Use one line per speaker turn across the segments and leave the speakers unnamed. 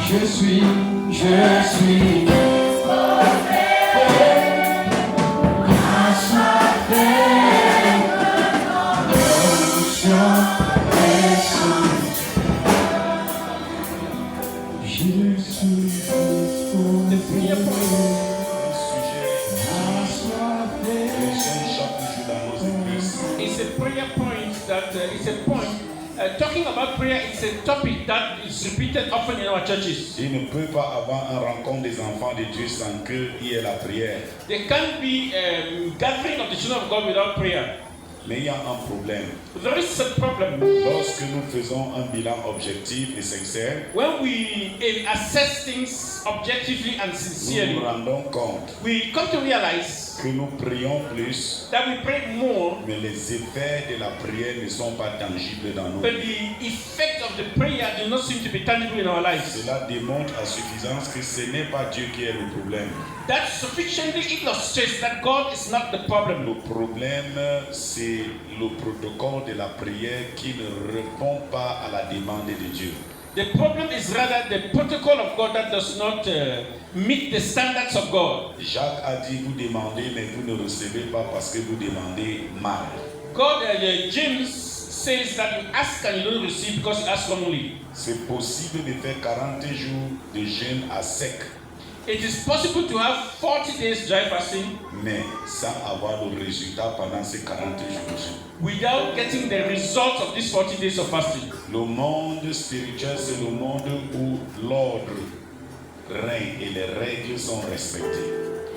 Je suis
talking about prayer is a topic that is repeated often in our churches.
Il ne peut pas avoir une rencontre des enfants de Dieu sans qu'il y ait la prière.
There can't be a gathering of the children of God without prayer.
Mais il y a un problème.
There is a problem.
Lorsque nous faisons un bilan objectif et sincère,
when we assess things objectively and sincerely,
nous nous rendons compte
we come to realize
que nous prions plus,
that we pray more,
mais les effets de la prière ne sont pas tangibles dans nos
but
vies.
the effect of the prayer do not seem to be tangible in our lives.
Cela démontre à suffisance que ce n'est pas Dieu qui est le problème.
That sufficiently illustrates that God is not the problem.
Le problème, c'est le protocole de la prière qui ne répond pas à la demande de Dieu.
The problem is rather the protocol of God that does not meet the standards of God.
Jacques a dit, vous demandez, mais vous ne recevez pas parce que vous demandez mal.
James says that you ask and you don't receive because you ask wrongly.
C'est possible de faire 40 jours de jeûne à sec.
It is possible to have 40 days dry fasting,
mais sans avoir le résultat pendant ces 40 jours.
Without getting the results of these 40 days of fasting.
Le monde spirituel, c'est le monde où l'ordre règne et les règles sont respectées.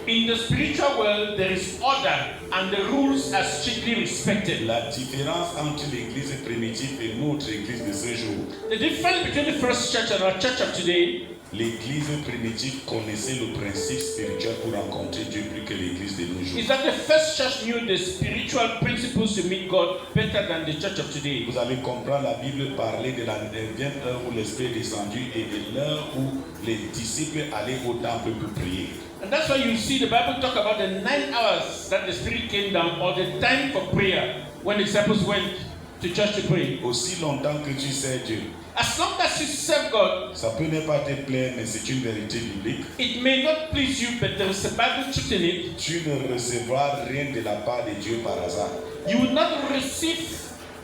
In the spiritual world, there is order and the rules are strictly respected.
La différence entre l'église primitive et notre église de ce jour.
The difference between the first church and our church of today.
L'église primitive connaissait le principe spirituel pour rencontrer Dieu plus que l'église de nos jours.
Is that the first church knew the spiritual principles to meet God better than the church of today?
Vous allez comprendre la Bible parler de la dernière heure où l'Esprit est descendu et de l'heure où les disciples allaient au temple pour prier.
And that's why you see the Bible talk about the 9 hours that the Spirit came down, or the time for prayer when the disciples went to church to pray.
Aussi longtemps que tu sais Dieu.
As long as you serve God,
ça peut ne pas te plaire, mais c'est une vérité biblique.
It may not please you, but there is a Bible truth in it.
Tu ne recevras rien de la part de Dieu par hasard.
You will not receive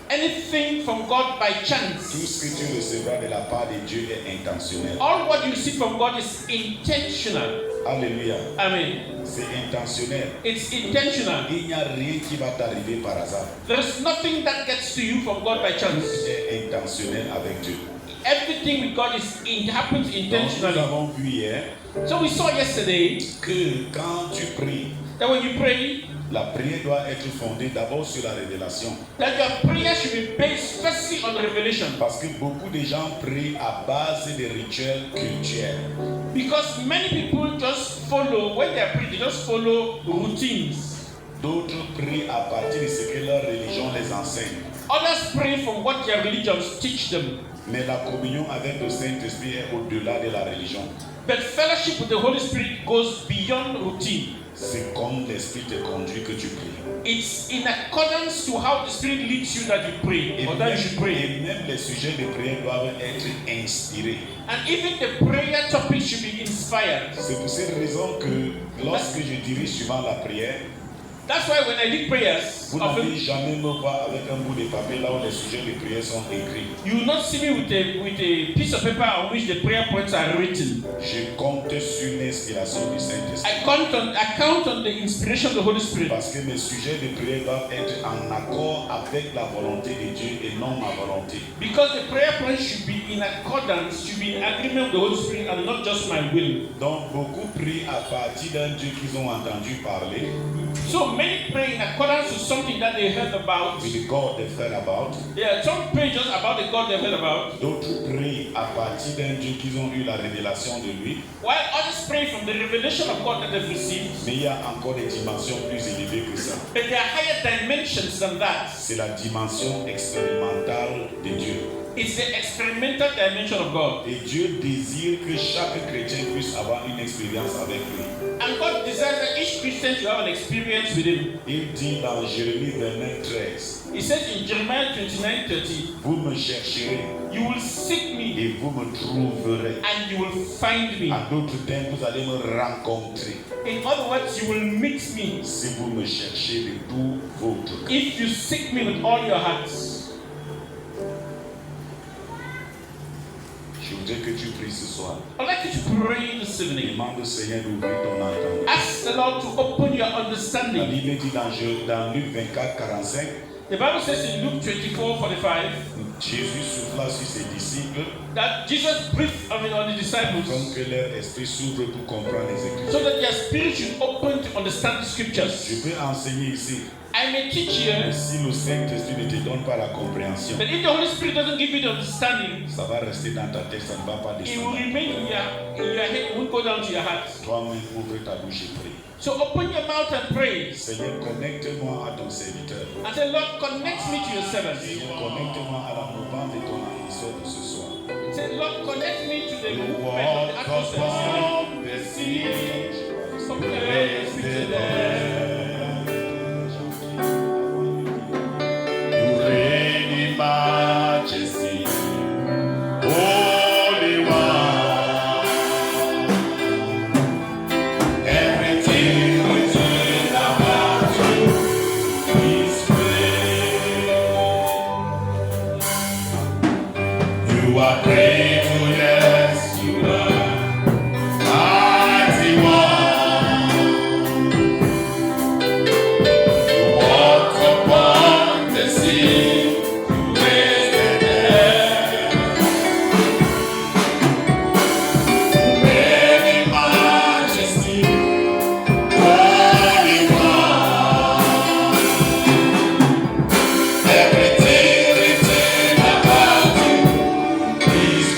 anything from God by chance.
Tout ce que tu recevras de la part de Dieu est intentionnel.
All what you receive from God is intentional.
Alléluia.
Amen.
C'est intentionnel.
It's intentional.
Il n'y a rien qui va t'arriver par hasard.
There is nothing that gets to you from God by chance.
C'est intentionnel avec Dieu.
Everything with God happens intentionally.
Nous avons vu hier.
So we saw yesterday
que quand tu pries,
that when you pray,
la prière doit être fondée d'abord sur la révélation.
That your prayer should be based firstly on revelation.
Parce que beaucoup de gens prient à base de rituels cultuels.
Because many people just follow, when they are praying, they just follow routines.
D'autres prient à partir de ce que leur religion les enseigne.
Others pray from what their religions teach them.
Mais la communion avec le Saint-Esprit est au-delà de la religion.
But fellowship with the Holy Spirit goes beyond routine.
C'est comme l'Esprit te conduit que tu pries.
It's in accordance to how the Spirit leads you that you pray, or that you should pray.
Et même les sujets de prière doivent être inspirés.
And even the prayer topic should be inspired.
C'est pour cette raison que lorsque je dirige souvent la prière,
that's why when I lead prayers,
vous n'allez jamais me voir avec un bout de papier là où les sujets de prière sont écrits.
You will not see me with a piece of paper on which the prayer points are written.
Je compte sur l'inspiration du Saint-Esprit.
I count on the inspiration of the Holy Spirit.
Parce que mes sujets de prière doivent être en accord avec la volonté de Dieu et non ma volonté.
Because the prayer points should be in accordance, should be in agreement with the Holy Spirit and not just my will.
Donc beaucoup prient à partir d'un Dieu qu'ils ont entendu parler.
So many pray in accordance with something that they heard about.
With the God they've heard about.
Yeah, some pray just about the God they've heard about.
D'autres prient à partir d'un Dieu qu'ils ont eu la révélation de lui.
While others pray from the revelation of God that they've received.
Mais il y a encore des dimensions plus élevées que ça.
But there are higher dimensions than that.
C'est la dimension expérimentale de Dieu.
It's the experimental dimension of God.
Et Dieu désire que chaque chrétien puisse avoir une expérience avec lui.
And God desires that each Christian should have an experience with Him.
Il dit dans Jérémie 29:13,
He says in Jeremiah 29:30,
vous me chercherez
you will seek me
et vous me trouverez.
and you will find me.
En d'autres termes, vous allez me rencontrer
In other words, you will meet me
si vous me cherchez de tout votre cœur.
if you seek me with all your hearts.
Je voudrais que tu pries ce soir.
I'd like you to pray this evening.
Demande au Seigneur d'ouvrir ton entendement.
Ask the Lord to open your
La
understanding.
Bible dit dans Luc 24:45,
The Bible says in Luke 24:45
Jésus souffla sur ses disciples
that Jesus breathed on the disciples
comme que leur esprit s'ouvre pour comprendre les Écritures.
so that their spirit should open to understand the
Je
scriptures.
peux enseigner ici,
I may teach
mais
you,
si le Saint-Esprit ne te donne pas la compréhension,
but if the Holy Spirit doesn't give you the understanding,
ça va rester dans ta tête, ça ne va pas
it will
descendre.
remain in your head, it won't go down to your heart.
Toi-même, ouvre ta bouche et prie.
So open your mouth and pray.
Seigneur, connecte-moi à ton serviteur.
And say, Lord, connect me to your servant.
Seigneur, connecte-moi à la mouvance de ton atmosphère de ce soir.
Say, Lord, connect me to the
Le
movement of the
walk
atmosphere.
upon the sea.
From the earth, speak to them.
You reign in majesty, Holy One. Everything within about you is great. You are great, oh yes, you are mighty one. You walk upon the sea, you raise the dead. Reign in majesty, Holy One. Everything written about you is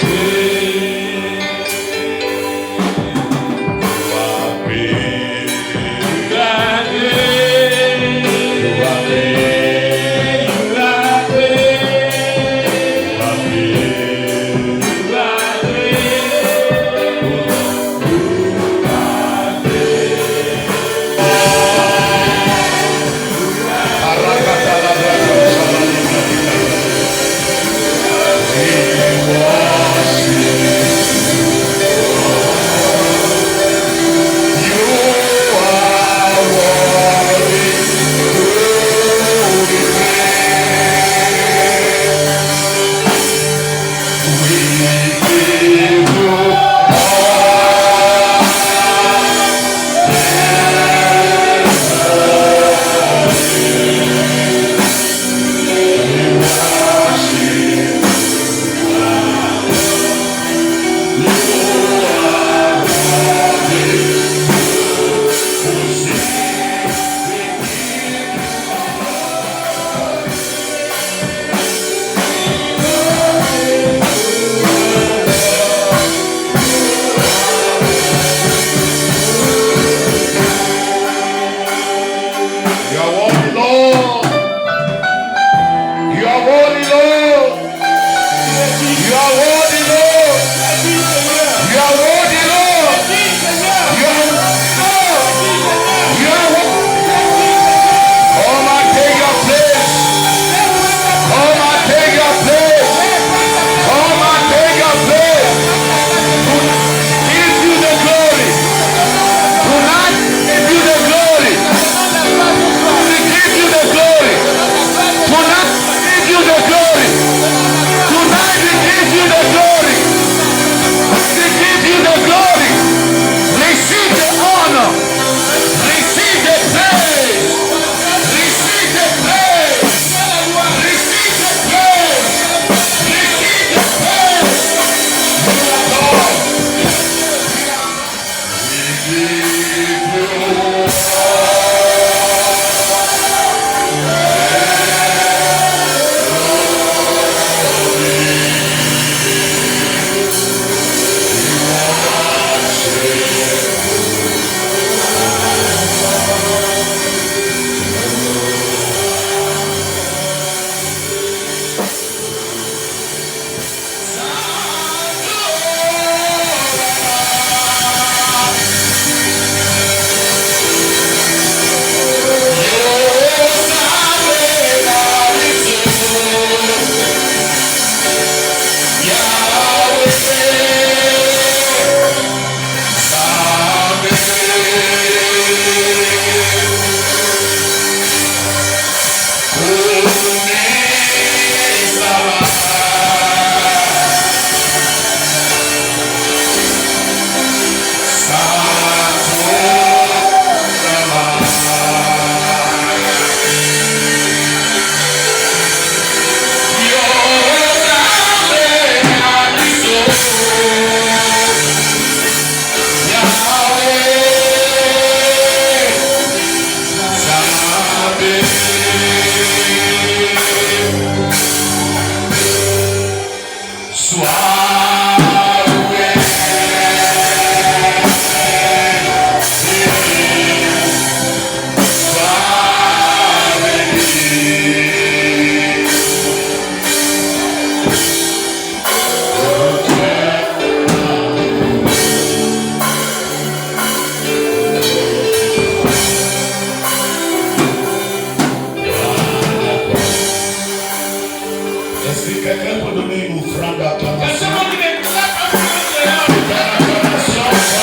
Est-ce que quelqu'un peut donner une offrande
Can
d'acclamation?
someone give a clap of praise to the Lord?
L'acclamation, c'est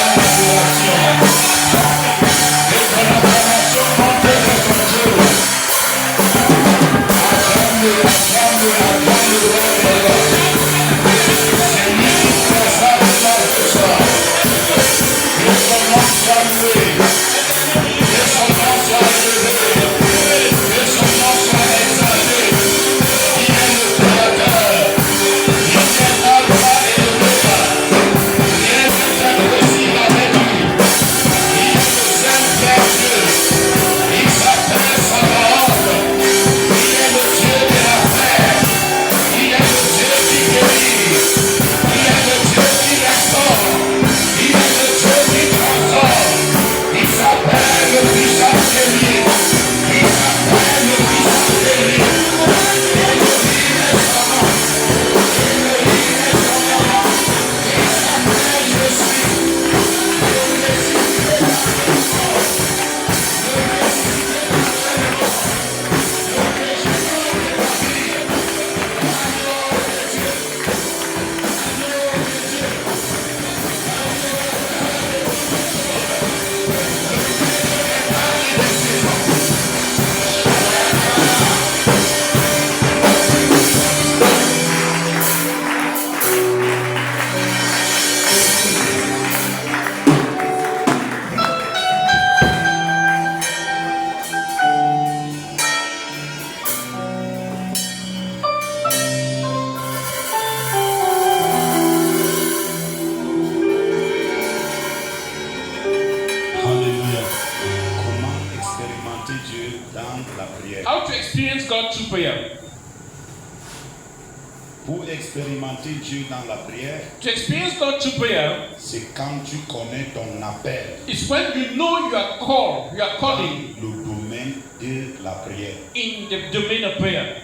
l'adoration. Montez votre Dieu. Acclamez, acclamez, acclamez. C'est lui qui fait ça ce soir. Que son nom soit loué. Que son nom soit élevé. Que son nom soit exalté. Il est le Créateur. Il est Alpha et Omega. Rien ne est impossible avec lui. Il est le Saint-Père Dieu. Il s'appelle Sabaoth. Il est le Dieu de la paix. Il est le Dieu qui guérit. Il est le Dieu qui restaure. Il est le Dieu qui transforme. Il s'appelle le puissant guerrier. Il s'appelle le puissant guerrier. Elohim est son nom. Elohim est son nom. Il s'appelle Je suis. Alléluia. Comment expérimenter Dieu dans la prière?
How to experience God through prayer.
Pour expérimenter Dieu dans la prière,
To experience God through prayer
c'est quand tu connais ton appel
is when you know you are called, you are
dans
calling
le domaine de la prière.
in the domain of prayer.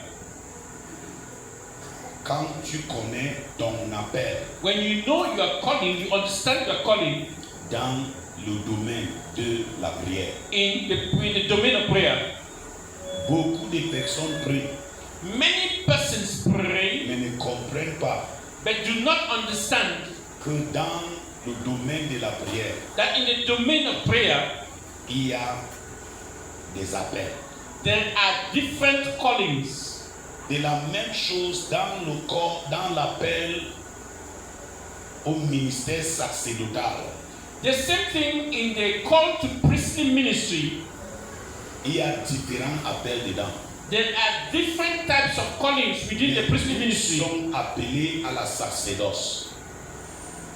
Quand tu connais ton appel
When you know you are calling, you understand you are calling
dans le domaine de la prière.
in the domain of prayer.
Beaucoup de personnes prient,
Many persons pray
mais ne comprennent pas
but do not understand
que dans le domaine de la prière,
that in the domain of prayer
il y a des appels.
there are different callings.
De la même chose dans le corps, dans l'appel au ministère sacerdotal.
The same thing in the call to priestly ministry.
Il y a différents appels dedans.
There are different types of callings within the priestly
Tous
ministry,
sont appelés à la sacerdoce.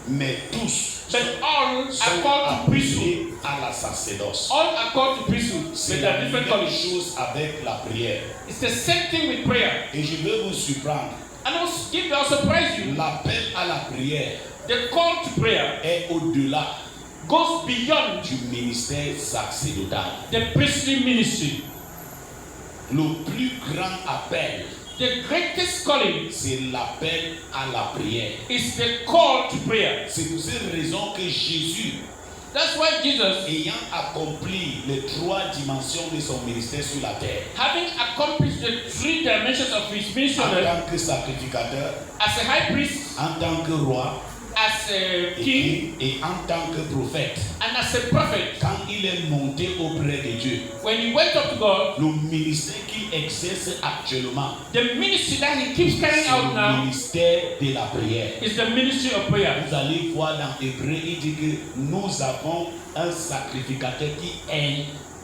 Mais tous
but all are
sont
called to priesthood.
appelés à la sacerdoce.
All are called to priesthood, but
C'est
there
la
are different
même
callings.
chose avec la prière.
It's the same thing with prayer.
Et je veux vous surprendre.
And I'll surprise you.
L'appel à la prière
The call to prayer
est au-delà
goes beyond
du ministère sacerdotal.
the priestly ministry.
Le plus grand appel,
The greatest calling
c'est l'appel à la prière.
is the call to prayer.
C'est pour cette raison que Jésus,
That's why Jesus,
ayant accompli les 3 dimensions de son ministère sur la terre,
having accomplished the 3 dimensions of his ministry
en
on earth,
tant que sacrificateur,
as a high priest,
en tant que roi
as a king,
et en tant que prophète,
and as a prophet,
quand il est monté auprès de Dieu,
when he went up to God,
le ministère qu'il exerce actuellement,
the ministry that he keeps
c'est
carrying out
le
now
ministère de la prière.
is the ministry of prayer.
Vous allez voir dans Hébreu, il dit que nous avons un sacrificateur qui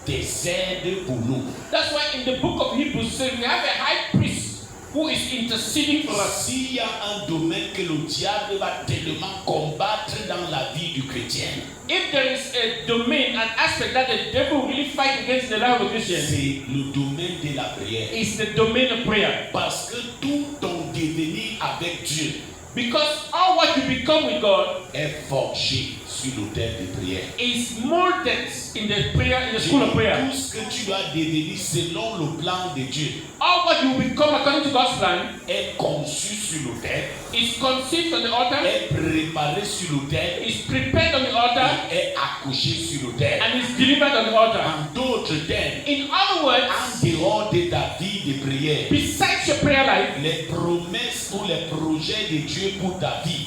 intercède pour nous.
That's why in the book of Hebrews says we have a high priest who is interceding for us.
S'il y a un domaine que le diable va tellement combattre dans la vie du chrétien,
If there is a domain, an aspect that the devil really fight against the life of a Christian,
c'est le domaine de la prière.
it's the domain of prayer.
Parce que tout ton devenir avec Dieu
Because all what you become with God
est forgé sur l'autel de prière.
is molded in the prayer, in the school of prayer.
Tout ce que tu dois devenir selon le plan de Dieu
All what you become according to God's plan
est conçu sur l'autel,
is conceived on the altar,
est préparé sur l'autel,
is prepared on the altar,
est accouché sur l'autel.
and is delivered on the altar.
En d'autres termes,
In other words,
en dehors de ta vie de prière,
besides your prayer life,
les promesses ou les projets de Dieu pour ta vie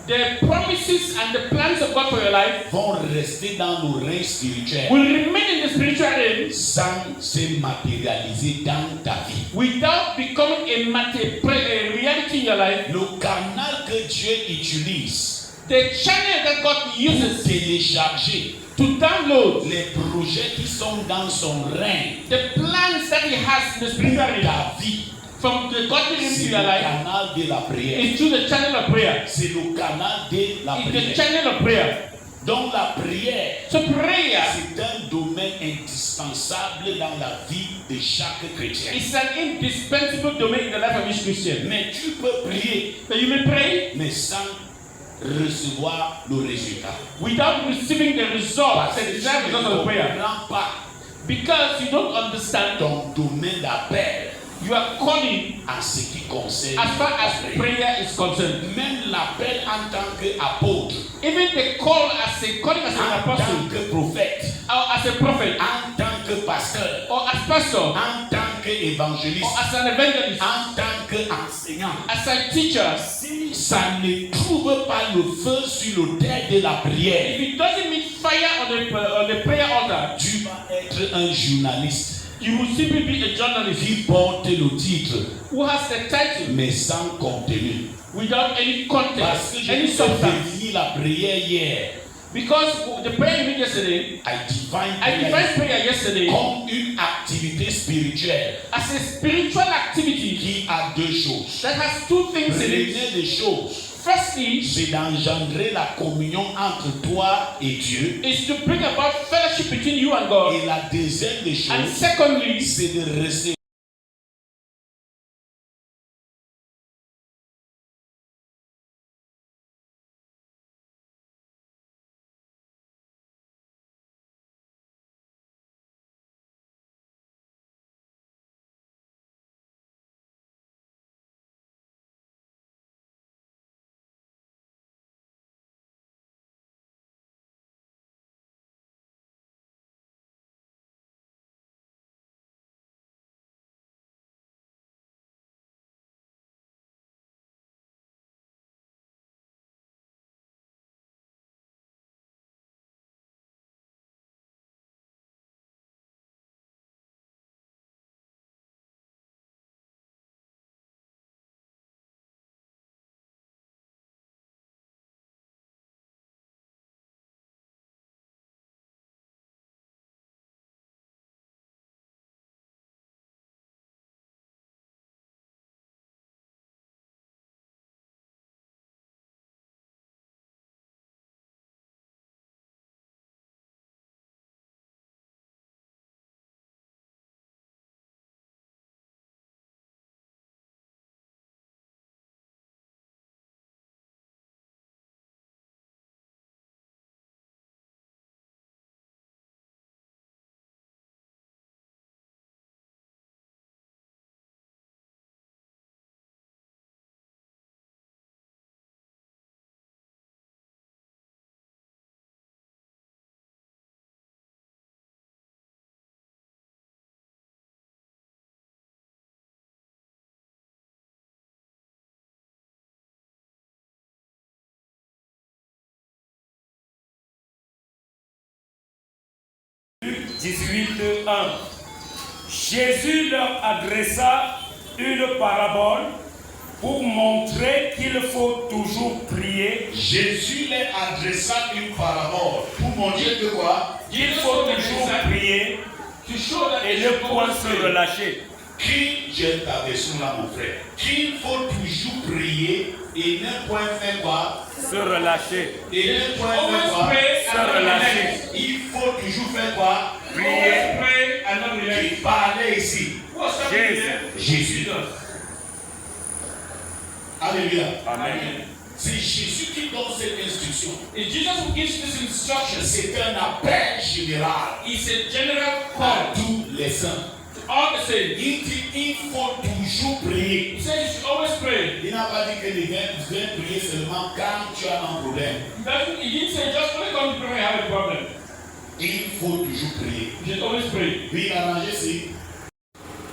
the promises and the plans of God for your life
vont rester dans nos reins spirituels
will remain in the spiritual realm
sans se matérialiser dans ta vie.
without becoming a reality in your life.
Le canal que Dieu utilise
The channel that God
pour
uses
télécharger
to download
les projets qui sont dans son règne
the plans that He has in the
pour
spiritual realm
ta vie,
from the godly realm to
c'est le
your life
canal de la prière.
is through the channel of prayer.
C'est le canal de la
It's the
prière.
channel of prayer.
Donc la prière,
So prayer
c'est un domaine indispensable dans la vie de chaque chrétien.
is an indispensable domain in the life of each Christian.
Mais tu peux prier,
So you may pray
mais sans recevoir le résultat.
without receiving the result,
Parce
the
que tu
desired
ne
result of prayer,
comprends pas
because you don't understand
ton domaine d'appel
your calling
en ce qui concerne
as far
la
as
prière.
prayer is concerned.
Même l'appel en tant qu'apôtre,
Even the call as a calling as an
en tant
apostle
que prophète,
or as a prophet
en tant que pasteur,
or as pastor
en tant qu'évangéliste,
or as an evangelist,
en tant qu'enseignant.
as a teacher,
Si ça ne trouve pas le feu sur l'autel de la prière,
if it doesn't meet fire on the prayer altar,
tu vas être un journaliste
you will simply be a journalist
qui porte le titre,
who has the title
mais sans contenu.
without any
Parce
content,
que j'ai
any substance.
défini la prière hier.
Because the prayer you did yesterday,
I define
I defined prayer yesterday
comme une activité spirituelle
as a spiritual activity
qui a deux choses.
that has two things in it.
Première des choses,
Firstly,
c'est d'engendrer la communion entre toi et Dieu.
is to bring about fellowship between you and God.
Et la deuxième des
And
choses,
secondly,
c'est de recevoir.
Luc 18, 1. Jésus leur adressa une parabole pour montrer qu'il faut toujours prier.
Jésus leur adressa une parabole pour montrer que quoi?
Qu'il faut toujours prier
to show that
et ne point se relâcher.
Qui jette ta version là, mon frère? Qu'il faut toujours prier et ne point faire quoi?
Se relâcher.
Et ne point faire
always
quoi?
pray
Se
and not
relâcher.
relax.
Il faut toujours faire quoi?
Prier.
Always pray and not relax.
Qui parlait ici?
What's happening
Jésus.
here?
Jésus. Alléluia.
Amen.
C'est Jésus qui donne cette instruction.
It's Jesus who gives this instruction.
C'est un appel général
It's a general
à
call
tous les saints.
to all the saints.
Il dit il faut toujours prier.
He says you should always pray.
Il n'a pas dit que les gens viennent prier seulement quand tu as un problème.
He didn't say just only come to pray when you have a problem.
Il faut toujours prier.
You should always pray.
Oui, arrangez ici.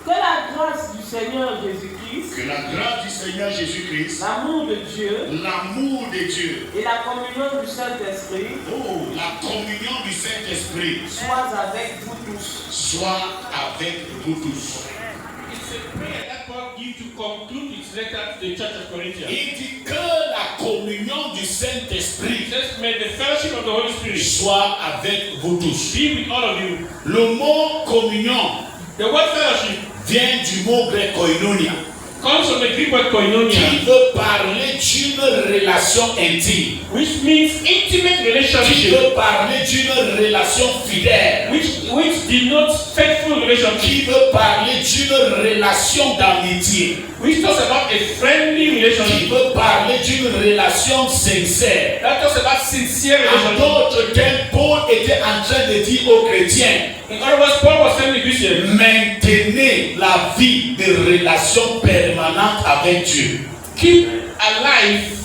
Que la grâce du Seigneur Jésus-Christ,
Que la grâce du Seigneur Jésus-Christ,
l'amour de Dieu
l'amour de Dieu,
et la communion du Saint-Esprit
oh, la communion du Saint-Esprit
soient avec vous tous.
soit avec vous tous.
It's a prayer that Paul gives to conclude his letter to the church of Corinthians.
Il dit que la communion du
He
Saint-Esprit
says, may the fellowship of the Holy Spirit
soit avec vous tous.
be with all of you.
Le mot communion
The word fellowship
vient du mot grec koinonia,
comes from the Greek word koinonia,
qui veut parler d'une relation intime,
which means intimate
qui
relationship,
veut parler d'une relation fidèle,
which denotes faithful relationship,
qui veut parler d'une relation d'amitié,
which talks about a friendly
qui
relationship,
veut parler d'une relation sincère.
that talks about sincere
En
relationship.
d'autres termes, Paul était en train de dire aux chrétiens,
In other words, Paul was telling the Christians,
maintenez la vie de relation permanente avec Dieu.
keep alive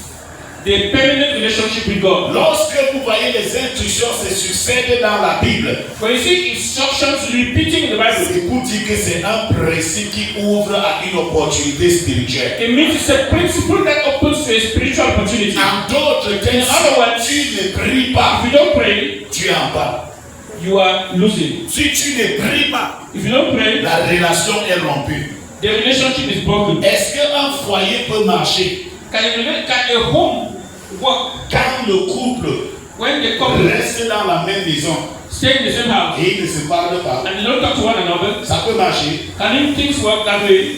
the permanent relationship with God.
Lorsque vous voyez les instructions se succèdent dans la Bible,
When you see instructions repeating in the Bible,
c'est pour dire que c'est un principe qui ouvre à une opportunité spirituelle.
it means it's a principle that opens to a spiritual opportunity.
En d'autres termes, si tu ne pries pas,
If you don't pray,
tu es en bas.
you are losing.
Si tu ne pries pas,
If you don't pray,
la relation est rompue.
the relationship is broken.
Est-ce qu'un foyer peut marcher
Can a home work
quand le couple
when the couple
reste dans la même maison
stay in the same house
et ils ne se parlent pas?
and they don't talk to one another?
Ça peut marcher.
Can things work that way?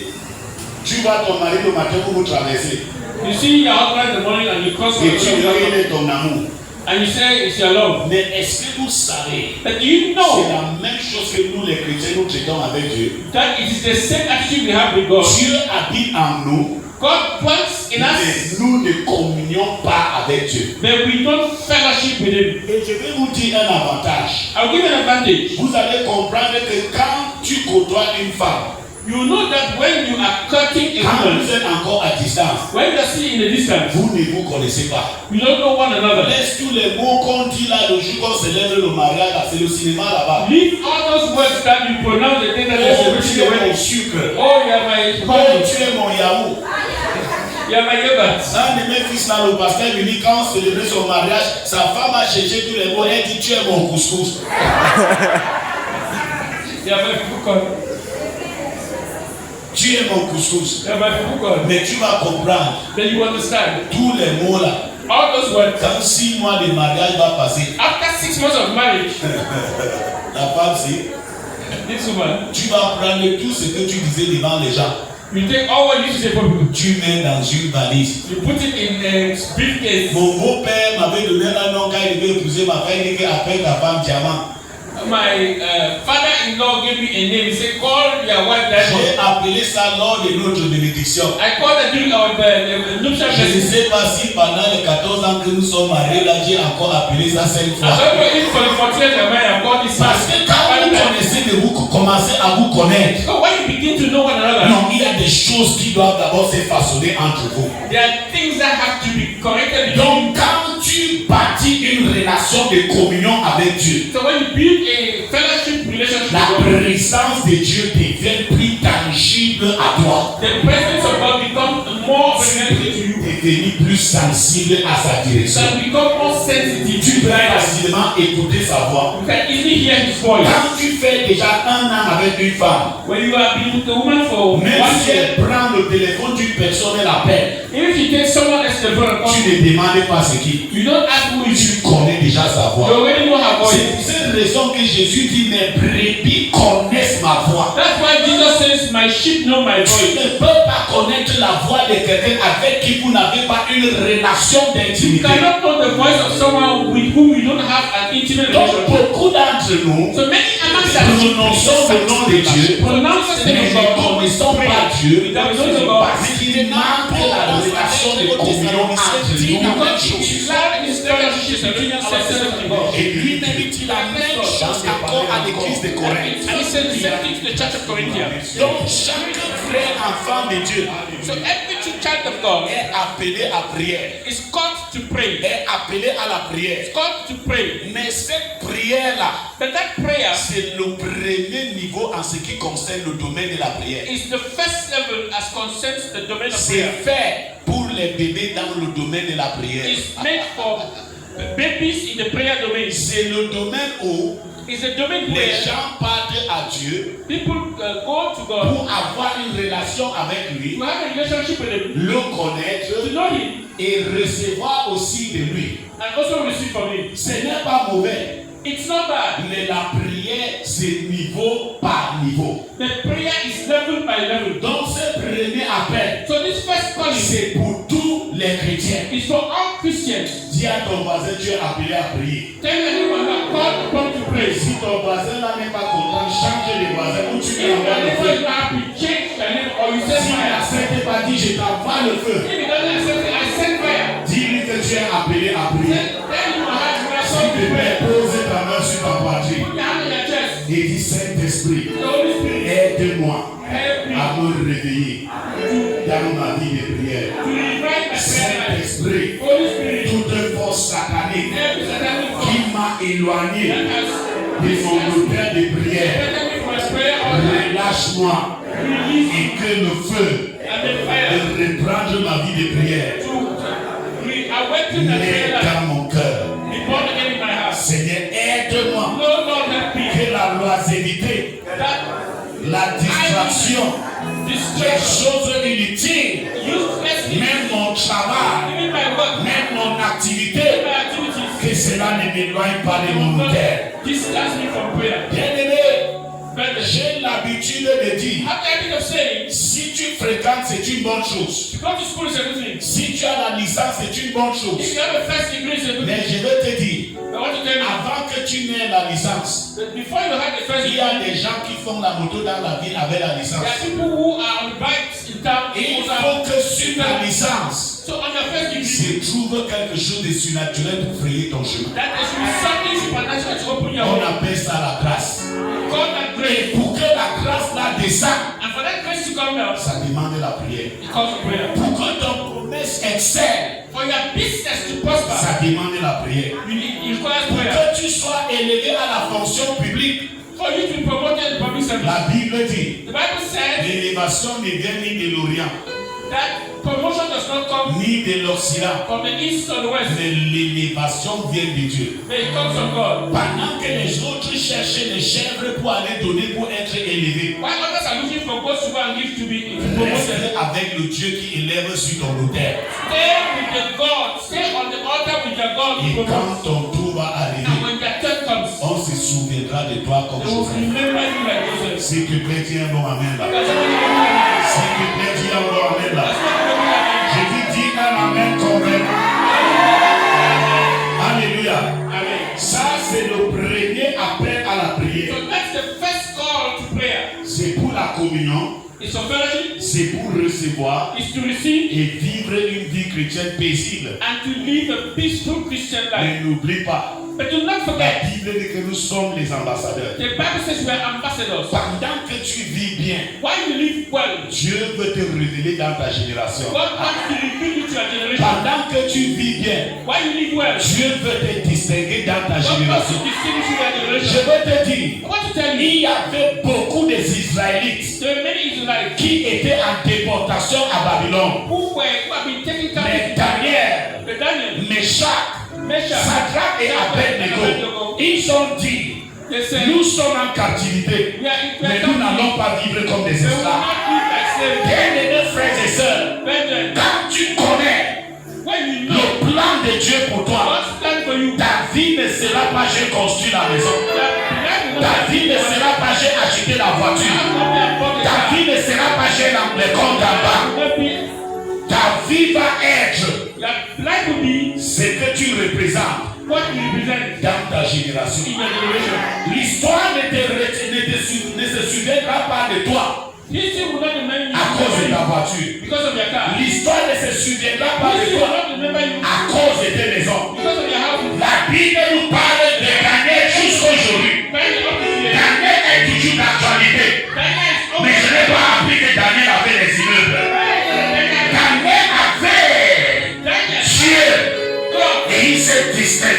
Tu vois ton mari le matin pour vous traverser
You see your husband in the morning and you cross
et tu dis qu'il
over
est ton amour.
and you say it's your love.
Mais est-ce que vous savez,
But do you
c'est
know
la même chose que nous les chrétiens nous traitons avec Dieu.
that it is the same attitude we have with God?
Dieu habite en nous,
God dwells in us,
mais nous ne communions pas avec Dieu.
but we don't fellowship with Him.
Et je vais vous dire un avantage.
I'll give you an advantage.
Vous allez comprendre que quand tu côtoies une femme,
You know that when you are cutting a
quand
woman,
vous êtes encore à distance,
when you are sitting in the distance,
vous ne vous connaissez pas.
you don't know one another.
Laisse tous les mots qu'on dit là le jour qu'on célèbre le mariage, là, c'est le cinéma là-bas.
Leave all those words that you pronounce the day that you're
Oh, tu
celebrating
es
the
mon
wedding.
sucre.
Oh, you are my
Oh,
honey.
tu es mon yaourt.
You are my yogurt.
Un de mes fils là, le pasteur, il dit quand on célébrait son mariage, sa femme a cherché tous les mots. Elle dit tu es mon couscous.
You are my fufu.
Tu es mon couscous.
You are my fufu.
Mais tu vas comprendre
Then you understand.
tous les mots là.
All those words.
Quand 6 mois de mariage va passer,
After 6 months of marriage,
la femme c'est,
this woman,
tu vas prendre tout ce que tu disais devant les gens.
you take all what you used to say for people,
Tu mets dans une valise.
you put it in a briefcase.
Mon beau-père m'avait donné un nom quand il devait épouser ma femme. Il dit qu'appelle ta femme diamant.
My father-in-law gave me a name. He said, call your wife
J'ai
Diamond.
appelé ça lors de notre bénédiction.
I called her during our nuptial
Je ne
blessing.
sais pas si pendant les 14 ans que nous sommes mariés, là, j'ai encore appelé ça 5
I
fois.
don't know if for the 40 years of marriage I called this
Parce que quand vous connaissez de vous, commencez à vous connaître.
So when you begin to know one another,
Non, il y a des choses qui doivent d'abord se façonner entre vous.
there are things that have to be corrected.
Donc, quand tu bâtis une relation de communion avec Dieu,
So when you build a fellowship relationship
la
with God,
présence de Dieu devient plus tangible à toi.
the presence of God becomes more friendly to you.
Devenir plus sensible à sa direction.
So you become more sensitive
Tu
to
peux
guidance.
facilement écouter sa voix.
You can easily hear His voice.
Quand tu fais déjà 1 an avec une femme,
When you have been with a woman for
même
1
si
year,
elle prend le téléphone d'une personne et l'appelle,
even if you take someone else's telephone and call,
tu ne demandes pas ce qui.
you don't ask who is
Tu connais déjà sa
you
voix.
already know her
C'est
voice.
pour cette raison que Jésus dit mes brebis connaissent ma voix.
That's why Jesus says, my sheep know my
Tu
voice.
ne peux pas connaître la voix de quelqu'un avec qui vous n'avez pas une relation
You
d'intimité.
cannot know the voice of someone with whom you don't have an intimate
Donc
relationship.
beaucoup d'entre nous
So many amongst us
prononçons le nom de Dieu,
pronounce the
mais
name
ne
of God,
connaissons pas Dieu
There is no God.
parce qu'il manque la relation de communion entre nous.
Because it's like this fellowship between ourselves and God.
Et lui-même dit la même chose encore à l'église de Corinthe.
And he said the same thing to the church of Corinthians.
Donc chaque frère enfant de Dieu
So every true child of God
est appelé à prière,
is called to pray.
est appelé à la prière.
It's called to pray.
Mais cette prière-là,
But that prayer
c'est le premier niveau en ce qui concerne le domaine de la prière.
is the first level as concerns the domain of
C'est
prayer.
fait pour les bébés dans le domaine de la prière.
It's made for babies in the prayer domain.
C'est le domaine où
It's a domain
les
where
gens partent à Dieu
people go to God
pour avoir une relation avec lui,
to have a relationship with Him,
le connaître
to know Him,
et recevoir aussi de lui.
and also receive from Him.
Ce n'est pas mauvais,
It's not bad.
mais la prière, c'est niveau par niveau.
The prayer is level by level.
Donc ce premier appel,
So this first calling
c'est pour tous les chrétiens.
is for all Christians.
Dis à ton voisin, tu es appelé à prier.
Tell anyone that called upon to pray.
Si ton voisin là n'est pas content, change les voisins ou tu
If
lui
your
envoies le
neighbor is
feu.
not happy, change the name or you send
S'il
fire.
n'accepte pas, dis je t'envoie le feu.
If he doesn't accept it, I send fire.
Dis-lui que tu es appelé à prier.
Tell him I have to
S'il te plaît,
pray.
pose ta main sur ta poitrine
Put your hand on your chest.
et dis Saint-Esprit,
The Holy Spirit
aide-moi
help me
à me réveiller dans ma vie de prière.
to revive my prayer life.
Saint-Esprit,
Holy Spirit,
toute force satanique
every satanic force
qui m'a éloigné
that has
de mon autel de prière,
prevented me from my prayer altar,
relâche-moi
release
et que le feu
and the fire
de reprendre ma vie de prière
to reawaken the prayer
naît
life.
dans mon cœur.
Be born again in my heart.
Seigneur, aide-moi
No Lord help me.
que la loisiveté,
That
la distraction, les
distraction,
choses inutiles,
uselessness,
même mon travail,
even my work,
même mon activité,
my activities,
que cela ne m'éloigne pas de mon autel.
distance me from prayer.
Bien-aimé,
But
j'ai l'habitude de dire,
have the habit of saying,
si tu fréquentes, c'est une bonne chose.
to go to school is a good thing.
Si tu as la licence, c'est une bonne
If
chose.
you have a first degree, it's a good
Mais
thing.
je veux te dire,
I want to tell you,
avant que tu n'aies la licence,
that before you have the first
il y a
degree,
des gens qui font la moto dans la ville avec la
there
licence.
are people who are on bikes in town.
Et il
who are-
faut que sur ta licence,
So on your first degree,
se trouve quelque chose de surnaturel pour frayer ton chemin.
that there should be something supernatural to open your
On
heart.
appelle ça la grâce.
God that
Et
grace.
pour que la grâce là descende,
And for that grace to come down,
ça demande la prière.
it calls for prayer.
Pour que ton commerce excelle,
For your business to prosper,
ça demande la prière.
it requires
Pour
prayer.
que tu sois élevé à la fonction publique,
For you to be promoted in public service.
la Bible dit,
The Bible says
l'élévation ne vient ni de l'Orient,
that promotion does not come
ni de l'Occident,
from the east or the west,
mais l'élévation vient de Dieu.
but it comes from God.
Pendant que les autres cherchaient les chèvres pour aller donner pour être élevés,
While others are looking for God to go and give to be promoted,
reste avec le Dieu qui élève sur ton autel.
stay with the God, stay on the altar with your God to
Et
promote.
quand ton tour va
And
arriver,
when their turn comes,
on se souviendra de toi comme
they will
Joseph.
remember you like Joseph.
S'il te plaît, dis un bon amen là.
That's what they will remember.
S'il te plaît, dis un bon amen là.
That's what they will remember.
Je dis un amen convaincant. Alléluia.
Amen.
Ça, c'est le premier appel à la prière.
So that's the first call to prayer.
C'est pour la communion,
It's for fellowship,
c'est pour recevoir
it's to receive,
et vivre une vie chrétienne paisible.
and to live a peaceful Christian life.
Mais n'oublie pas,
But do not
la
forget,
Bible dit que nous sommes les ambassadeurs.
the Bible says we are ambassadors.
Pendant que tu vis bien,
While you live well,
Dieu veut te révéler dans ta génération.
God wants to reveal you to your generation.
Pendant que tu vis bien,
While you live well,
Dieu veut te distinguer dans ta
God wants to
génération.
distinguish you to your
Je
generation.
veux te dire,
I want to tell
il
you,
y avait beaucoup des Israélites
there are many Israelites
qui étaient en déportation à Babylone.
who have been taken
Mais
captive.
Daniel,
But Daniel,
Meshach,
Meshach,
Sadrach et Abednego, ils ont dit,
they said,
nous sommes en captivité,
we are
mais nous n'allons pas vivre comme des
They will
esclaves.
not live like slaves.
Bien-aimés frères et sœurs,
Brethren,
quand tu connais
when you know
le plan de Dieu pour toi,
God's plan for you,
ta vie ne sera pas j'ai construit la maison.
that
Ta vie ne sera pas j'ai acheté la voiture. Ta vie ne sera pas j'ai le compte en bas. Ta vie va être
life will be
ce que tu représentes
what you represent
dans ta génération.
in your generation.
L'histoire ne se souviendra pas de toi
History will not remember you
à cause de ta voiture.
because of your car.
L'histoire ne se souviendra pas de
History will
toi
not remember you
à cause de tes maisons.
because of your house.
La Bible nous parle de Daniel jusqu'aujourd'hui.
When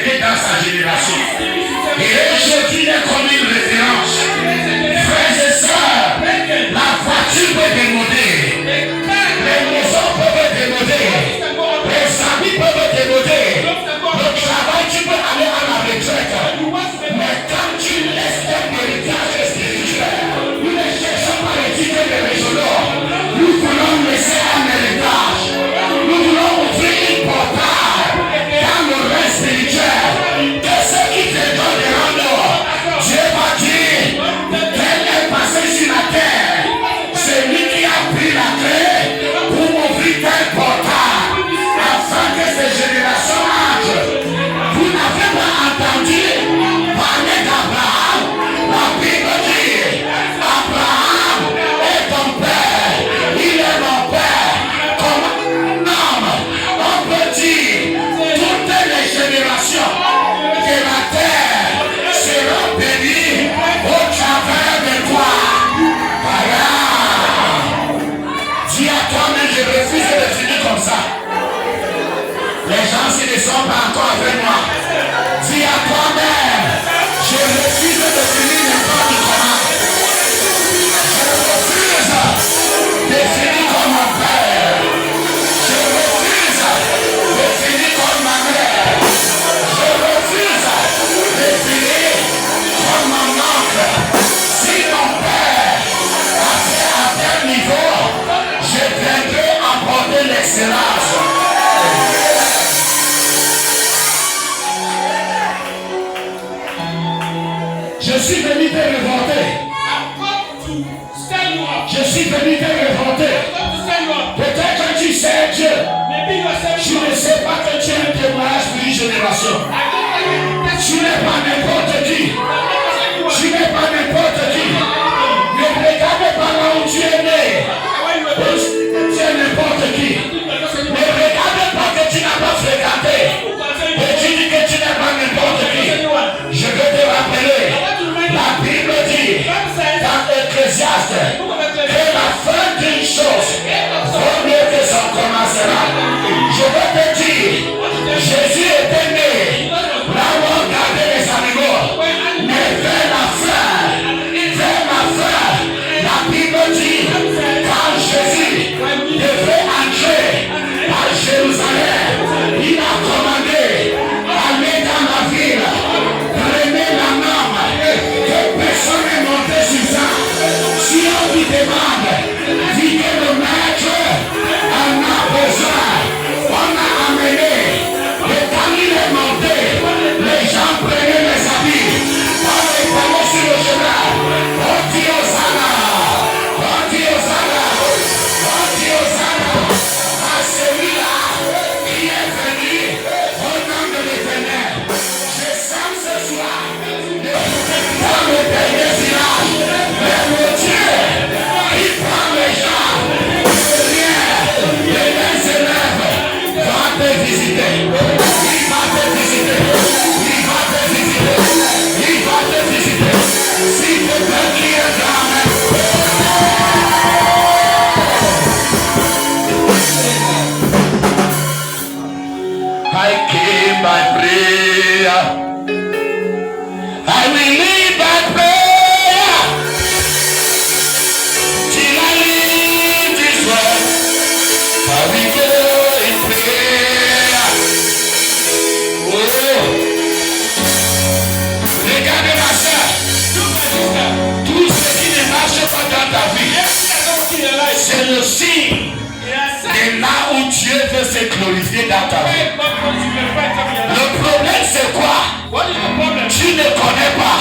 possédé dans sa génération. Et aujourd'hui, il est comme une référence. Frères et sœurs, la voiture peut démoder. Les maisons peuvent démoder. Les amis peuvent démoder. Le travail, tu peux aller à la retraite. Mais quand tu laisses un héritage spirituel, nous ne cherchons pas les titres de régionaux. Nous voulons laisser un héritage. Nous voulons ouvrir une portail dans le règne spirituel. Que ceux qui te donnent des rendements, Dieu va dire, tel est passé sur la terre. C'est lui qui a pris la clé pour ouvrir tel portail, afin que ces générations entrent. Vous n'avez pas entendu parler d'Abraham. La Bible dit, Abraham est ton père, il est mon père. Comme un homme, on peut dire, toutes les générations de la terre seront bénies au travers de toi. Dis à toi-même, je refuse de finir comme ça. Les gens s'ils ne sont pas encore avec moi. Dis à toi-même, je refuse de finir n'importe comment. Je refuse de finir comme mon père. Je refuse de finir comme ma mère. Je refuse de finir comme mon oncle. Si mon père a fait à tel niveau, je viendrai apporter l'excellence. Je suis venu te révolter. Je suis venu te révolter. Peut-être que tu sais Dieu. Tu ne sais pas que tu es un témoignage pour une génération. Tu n'es pas n'importe qui. Tu n'es pas n'importe qui. Ne regarde pas là où tu es né. Tu es n'importe qui. Ne regarde pas que tu n'as pas fréquenté. Et tu dis que tu n'es pas n'importe qui. Je vais te rappeler. La Bible dit dans Ecclésiaste que la fin d'une chose vaut mieux que son commencement. Je vais te dire, Jésus était né là où on gardait les animaux. Mais vers la fin, la Bible dit quand Jésus devait entrer à Jérusalem, il a commandé aller dans la ville, prenez la norme, que personne n'est monté sur ça. Si on lui demande, dit que le maître en a besoin, on a amené, et quand il est monté, les gens prenaient les habits, on les prenait sur le chemin, on dit aux salades, on dit aux salades, on dit aux salades, à celui-là qui est venu au nom de l'Éternel. Je sens ce soir, dans le dernier village, le Dieu, il prend les gens, rien, les élèves, va te visiter, il va te visiter, il va te visiter, il va te visiter, si tu peux dire Amen. I came by prayer. I will live by prayer till I leave this world. I will go in prayer. Oh, regardez ma soeur. Tout ce qui ne marche pas dans ta vie, c'est le signe de là où Dieu veut se glorifier dans ta vie. Le problème c'est quoi? Tu ne connais pas.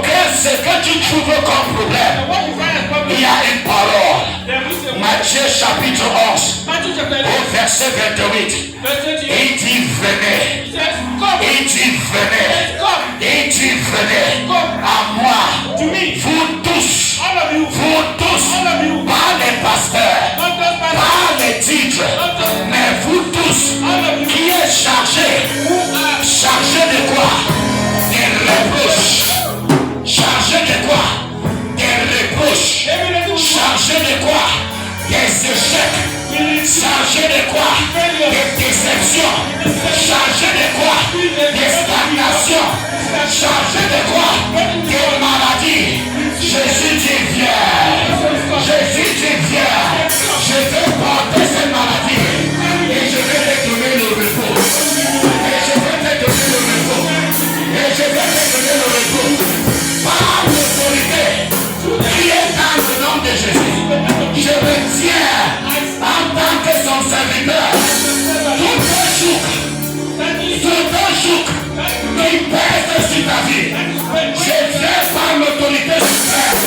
Qu'est-ce que tu trouves comme problème? Il y a une parole. Matthieu chapitre 11, au verset 28. Il dit venez. Il dit venez. Il dit venez à moi. Vous tous. Pas les pasteurs. Pas les titres. Mais vous tous qui êtes chargés. Chargés de quoi? Des reproches. Chargés de quoi? Des reproches. Chargés de quoi? Des échecs. Chargés de quoi? Des déceptions. Chargés de quoi? de stagnation, chargé de quoi? De maladie. Jésus, tu viens. Jésus, tu viens. Je vais porter cette maladie et je vais te donner le repos. Et je vais te donner le repos. Et je vais te donner le repos. Par l'autorité qui est dans le nom de Jésus, je me tiens en tant que son serviteur. Tout un chouk qui pèse sur ta vie, je viens par l'autorité suprême.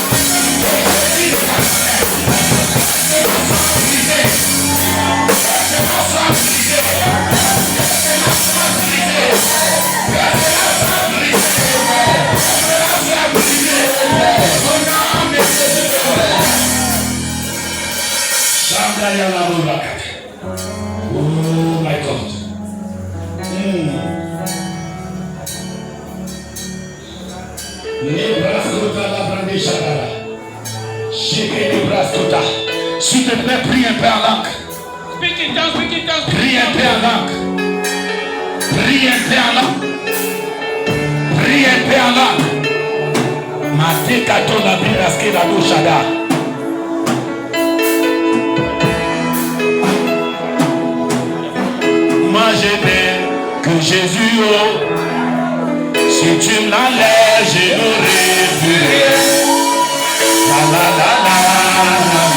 Oh my God. S'il te plaît, prie un peu en langue.
Speak in tongues, speak in tongues.
Prie un peu en langue. Prie un peu en langue. Prie un peu en langue. Mate kato la biraske la douchada. Moi j'aimais que Jésus, oh, si tu m'enlèves, je n'aurais plus rien. La la la la la la.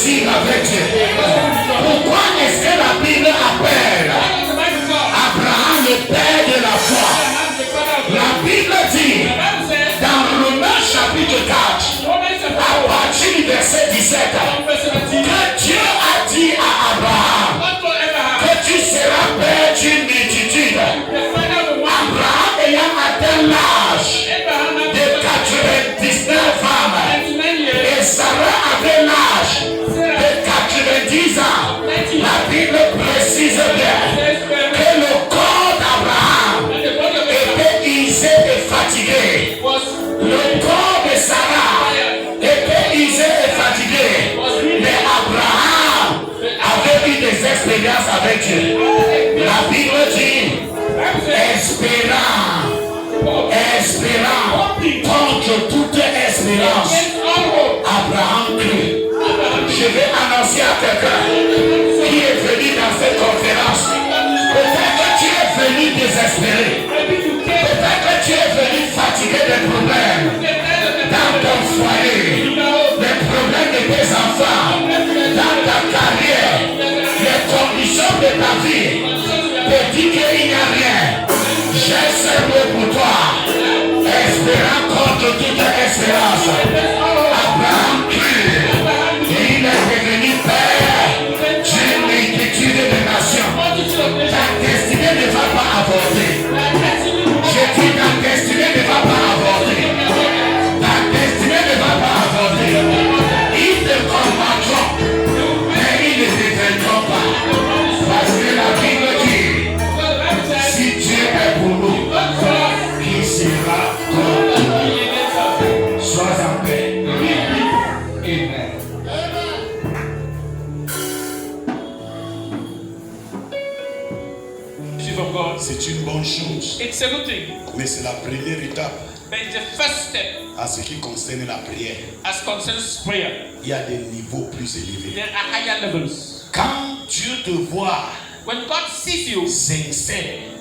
Avec Dieu. Pourquoi est-ce que la Bible appelle Abraham le père de la foi? La Bible dit dans Romains chapitre 4 à partir du verset 17 que Dieu a dit à Abraham que tu seras père d'une multitude. Abraham ayant atteint l'âge de 99 femmes et Sarah avait l'âge de 90 ans, la Bible précise bien que le corps d'Abraham était usé et fatigué. Le corps de Sarah était usé et fatigué. Mais Abraham avait eu des expériences avec Dieu. La Bible dit espérant contre toute espérance. Abraham crut. Je vais annoncer à quelqu'un qui est venu dans cette conférence. Peut-être que tu es venu désespéré. Peut-être que tu es venu fatigué des problèmes dans ton foyer, les problèmes de tes enfants, dans ta carrière, les conditions de ta vie. Te dis qu'il n'y a rien. J'ai ce mot pour toi. Espérant contre toute espérance. Abraham crut. Il est devenu père d'une multitude de nations. Ta destinée ne va pas avorter. Je dis ta destinée ne va pas avorter. Ta destinée ne va pas avorter. Ils te combattront, mais ils ne te vaincront pas. Parce que la Bible dit, si Dieu est pour nous, qui sera contre nous? Sois en paix. Amen.
From God.
C'est une bonne chose,
It's a good thing,
mais c'est la première étape
but it's the first step
en ce qui concerne la prière.
as concerns prayer.
Il y a des niveaux plus élevés.
There are higher levels.
Quand Dieu te voit
When God sees you,
sincère,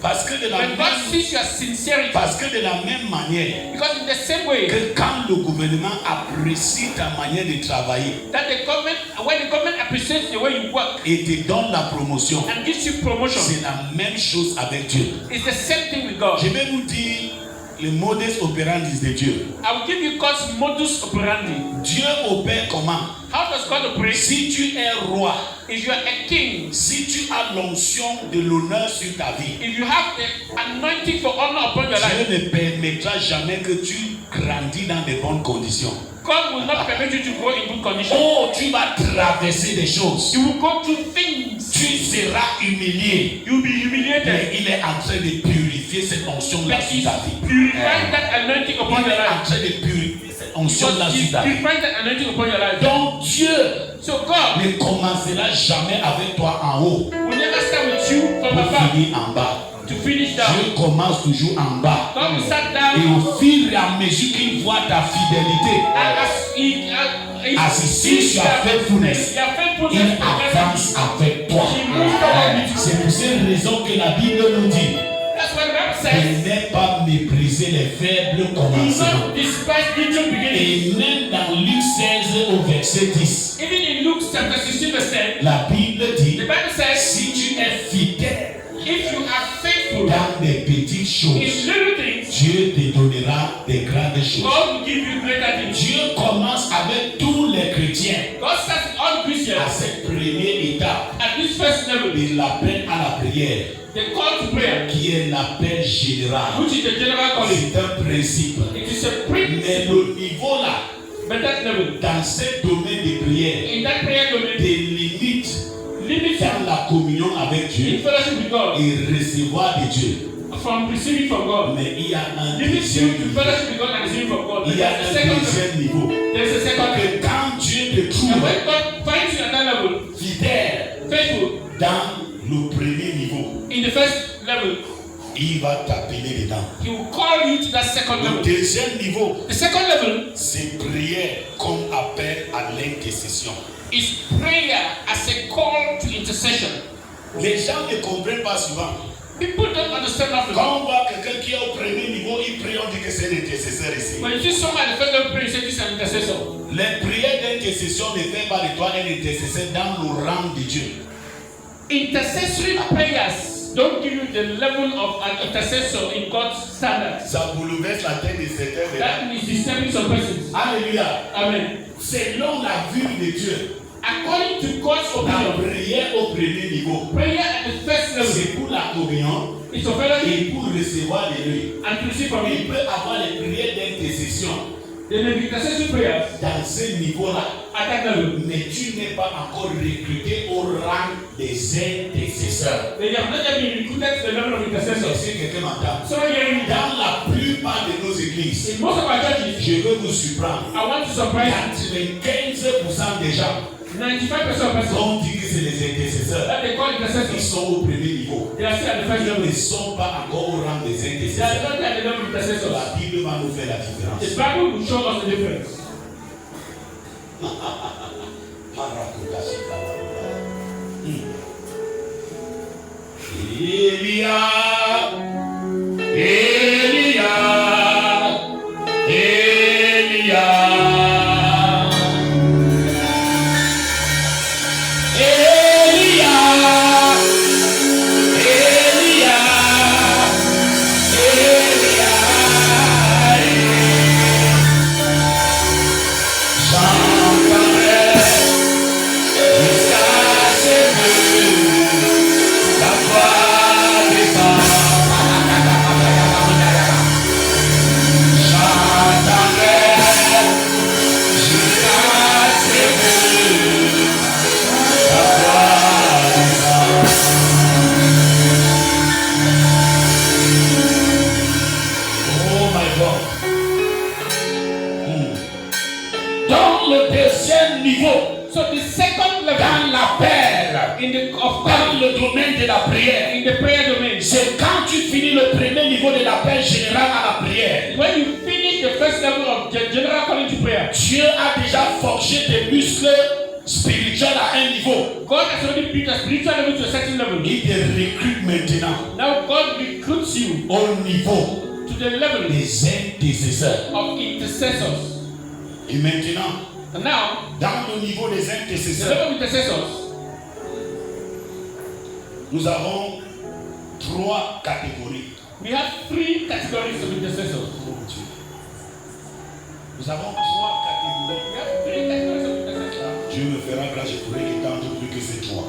parce que de la
when God
même,
sees your sincerity,
parce que de la même manière
because in the same way
que quand le gouvernement apprécie ta manière de travailler
that the government, when the government appreciates the way you work
et te donne la promotion,
and gives you promotion,
c'est la même chose avec Dieu.
it's the same thing with God.
Je vais vous dire le modus operandi de Dieu.
I will give you God's modus operandi.
Dieu opère comment?
How does God operate?
Si tu es roi,
If you are a king,
si tu as l'onction de l'honneur sur ta vie,
if you have the anointing for honor upon your life,
Dieu ne permettra jamais que tu grandis dans de bonnes conditions.
God will not permit you to grow in good condition.
Oh, tu vas traverser des choses.
You will go through things.
Tu seras humilié.
You will be humiliated.
Mais il est en train de purifier cette onction-là
But
sur
he's
ta vie.
purifying that anointing upon
Il
your
est en
life.
train de purifier cette
Because
onction-là
he's
sur ta vie.
purifying that anointing upon your life.
Donc Dieu
So God
ne commencera jamais avec toi en haut
will never start with you from
pour
above
finir en bas.
to finish down.
Dieu commence toujours en bas.
God will start
Et
down,
au fur et à mesure qu'il voit ta fidélité,
and as
as he sees your faithfulness,
your faithfulness
il
progresses,
avance avec toi.
he moves forward with you.
C'est pour cette raison que la Bible nous dit
That's what the Bible
de
says.
ne pas mépriser les faibles
Do
commencements.
not despise little beginnings.
Et même dans Luc 16 au verset 10,
Even in Luke chapter 16 verse 10,
la Bible dit,
the Bible says,
si tu es fidèle
if you are faithful
dans des petites
in
choses,
little things,
Dieu te donnera des grandes choses.
God will give you greater things.
Dieu commence avec tous les chrétiens
God starts with all
à
Christians
cette première étape
at this first level,
de l'appel à la prière,
the call to prayer,
qui est l'appel général.
which is the general calling.
C'est un principe.
It is a
Mais
principle,
le niveau là,
but that level,
dans ce domaine de prière,
in that prayer domain,
des limites
limits
dans la communion avec
in
Dieu
fellowship with God,
et recevoir de Dieu.
from receiving from God.
Mais il y a un
Limits you
deuxième
to
niveau.
fellowship with God and receiving from God.
Il y a
There's a
un
second level.
deuxième niveau.
There's a second level.
Que quand Dieu te
And
trouve
when God finds you at that level,
fidèle
faithful,
dans le premier niveau,
in the first level,
il va t'appeler dedans.
He will call you to that second
Le
level.
deuxième niveau,
The second level
c'est prière comme appel à l'intercession.
is prayer as a call to intercession.
Les gens ne comprennent pas souvent.
People don't understand that.
Quand on voit quelqu'un qui est au premier niveau, il prie, on dit que c'est un intercesseur ici.
When you see somebody at the first level praying, you say this is an intercessor.
Les prières d'intercession ne font pas de toi un intercesseur dans le rang de Dieu.
Intercessory prayers don't give you the level of an intercessor in God's standards.
Ça bouleverse la tête de certains.
That is disturbing some persons.
Alléluia.
Amen.
Selon la vue de Dieu,
According to God's
la
opinion,
prière au premier niveau,
prayer at the first level
c'est pour la communion
is for fellowship
et pour recevoir de lui.
and to receive from
Il
Him.
peut avoir les prières d'intercession
There may be intercessory prayers
dans ce niveau-là,
at that level.
mais tu n'es pas encore recruté au rang des intercesseurs.
They have not yet been recruited to the level of intercessors.
Si quelqu'un m'entend,
So hearing me
dans la plupart de nos églises,
in most of our churches,
je veux vous surprendre.
I want to surprise you.
95% des gens
95% of persons
Quand on dit que c'est les intercesseurs,
that they call
ils
intercessors,
sont au premier niveau.
they are still at the first
Ils
level.
ne sont pas encore au rang des
They are
intercesseurs.
not at the level of intercessors.
La Bible va nous faire la différence.
The Bible will show us the difference.
Elia, Elia, Elia, Elia, Elia, Elia, j'entendrai jusqu'à ce que la voix descende. J'entendrai jusqu'à ce que la voix descende. Oh my God. Dans le deuxième niveau,
So the second level
dans l'appel,
in the of
dans
calling,
le domaine de la prière,
in the prayer domain,
c'est quand tu finis le premier niveau de l'appel général à la prière.
when you finish the first level of the general calling to prayer,
Dieu a déjà forgé des muscles spirituels à un niveau.
God has already built a spiritual level to a certain level.
Il te recrute maintenant
Now God recruits you
au niveau
to the level
des intercesseurs.
of intercessors.
Et maintenant,
And now,
dans le niveau des
the
intercesseurs,
level of intercessors,
nous avons 3 catégories.
we have 3 categories of intercessors.
Oh Dieu. Nous avons 3 catégories.
We have 3 categories of intercessors.
Dieu me fera grâce, je pourrais étendre plus que ces 3.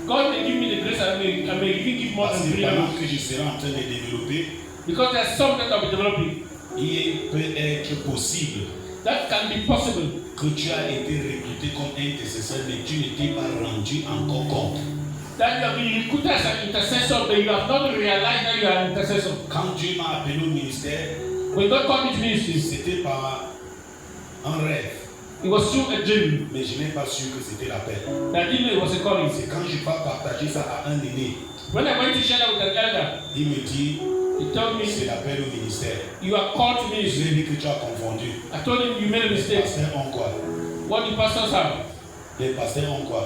God may give me the grace and I may even give more
Parce
than
que
3
pendant
levels.
que je serai en train de développer,
Because there are some that I'll be developing
il peut être possible
that can be possible
que tu as été recruté comme intercesseur, mais tu n'étais pas rendu encore compte.
that you have been recruited as an intercessor, but you have not realized that you are an intercessor.
Quand Dieu m'a appelé au ministère,
When God called me to ministry,
c'était par un rêve,
it was through a dream
mais je n'ai pas su que c'était l'appel.
that I didn't know it was a calling.
C'est quand je vais partager ça à un aîné,
When I went to share that with an elder,
il me dit,
he told me,
c'est l'appel au ministère.
you are called to
Je
ministry.
lui ai dit que tu as confondu.
I told him you made a
Les
mistake.
pasteurs ont quoi?
What do pastors have?
Les pasteurs ont quoi?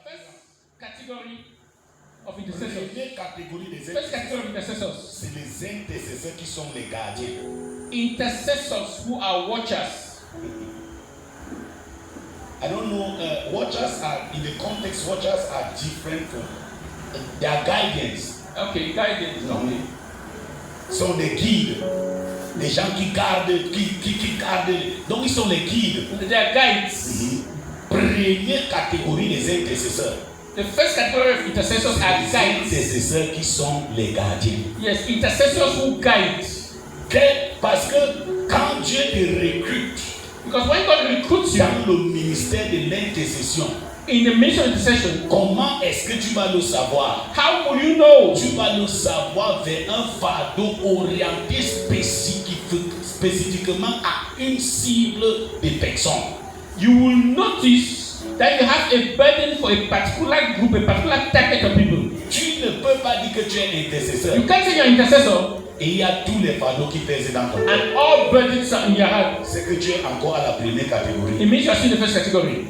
First category of intercessors.
Première catégorie des
First
intercesseurs,
category of intercessors.
c'est les intercesseurs qui sont les gardiens.
Intercessors who are watchers.
I don't know, watchers are, in the context, watchers are different from their guidance.
Okay, guidance. Okay.
Sont des guides. Les gens qui gardent, qui gardent. Donc ils sont les guides.
They are guides.
Première catégorie des intercesseurs.
The first category of intercessors are
Les
guides.
intercesseurs qui sont les gardiens.
Yes, intercessors who guide.
Parce que quand Dieu te recrute
Because when God recruits you
dans le ministère de l'intercession,
in the mission of intercession,
comment est-ce que tu vas le savoir?
how will you know?
Tu vas le savoir vers un fardeau orienté spécifiquement à une cible de personnes.
You will notice that you have a burden for a particular group, a particular target of people.
Tu ne peux pas dire que tu es intercesseur
You can't say you're an intercessor
et il y a tous les fardeaux qui pèsent dans ton cœur.
and all burdens are in your heart.
C'est que tu es encore à la première catégorie.
It means you're still in the first category.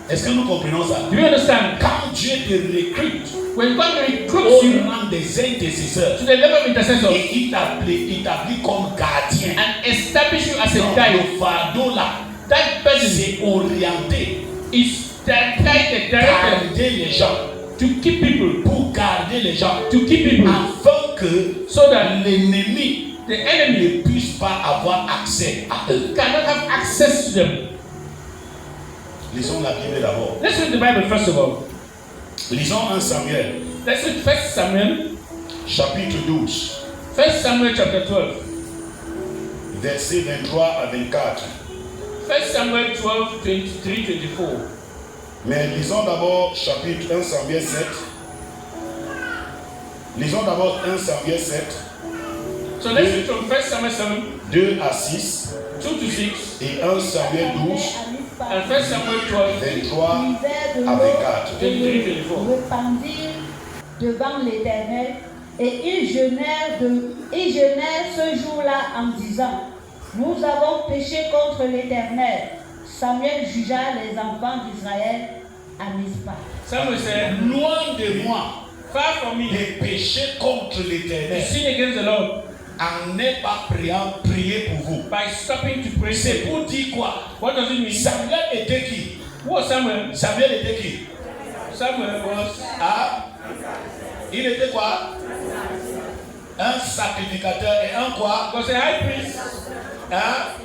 Est-ce que nous comprenons ça?
Do you understand?
Quand Dieu te recrute
When God recruits
au
you
rang des intercesseurs
to the level of intercessor
et il t'établit comme gardien,
and establish you as a
donc
guide,
le fardeau là,
that burden
c'est orienté
is directed
garder les gens,
to keep people,
pour garder les gens,
to keep people,
afin que
so that
l'ennemi
the enemy
ne puisse pas avoir accès à eux.
cannot have access to them.
Lisons la Bible d'abord.
Let's read the Bible first of all.
Lisons 1 Samuel,
Let's read 1 Samuel,
chapitre 12,
1 Samuel chapter 12,
versets 23 à 24.
1 Samuel 12, 23, 24.
Mais lisons d'abord chapitre 1 Samuel 7. Lisons d'abord 1 Samuel 7,
So let's read from 1 Samuel 7,
2 à 6
2 to 6,
et 1 Samuel 12,
and 1 Samuel 12,
23 à 24.
Twenty-three, 24.
rependirent devant l'Éternel et ils jeûnèrent ce jour-là en disant: Nous avons péché contre l'Éternel. Samuel jugea les enfants d'Israël à Mispa.
Samuel said,
Loin de moi
far from me,
de pécher contre
to
l'Éternel
sin against the Lord
en n'est pas priant, prier pour vous.
by stopping to pray.
C'est pour dire quoi?
What does it mean?
Samuel était qui?
Who was Samuel?
Samuel était qui?
Samuel was
Ah, il était quoi? Un sacrificateur et un quoi?
a high priest.
Hein?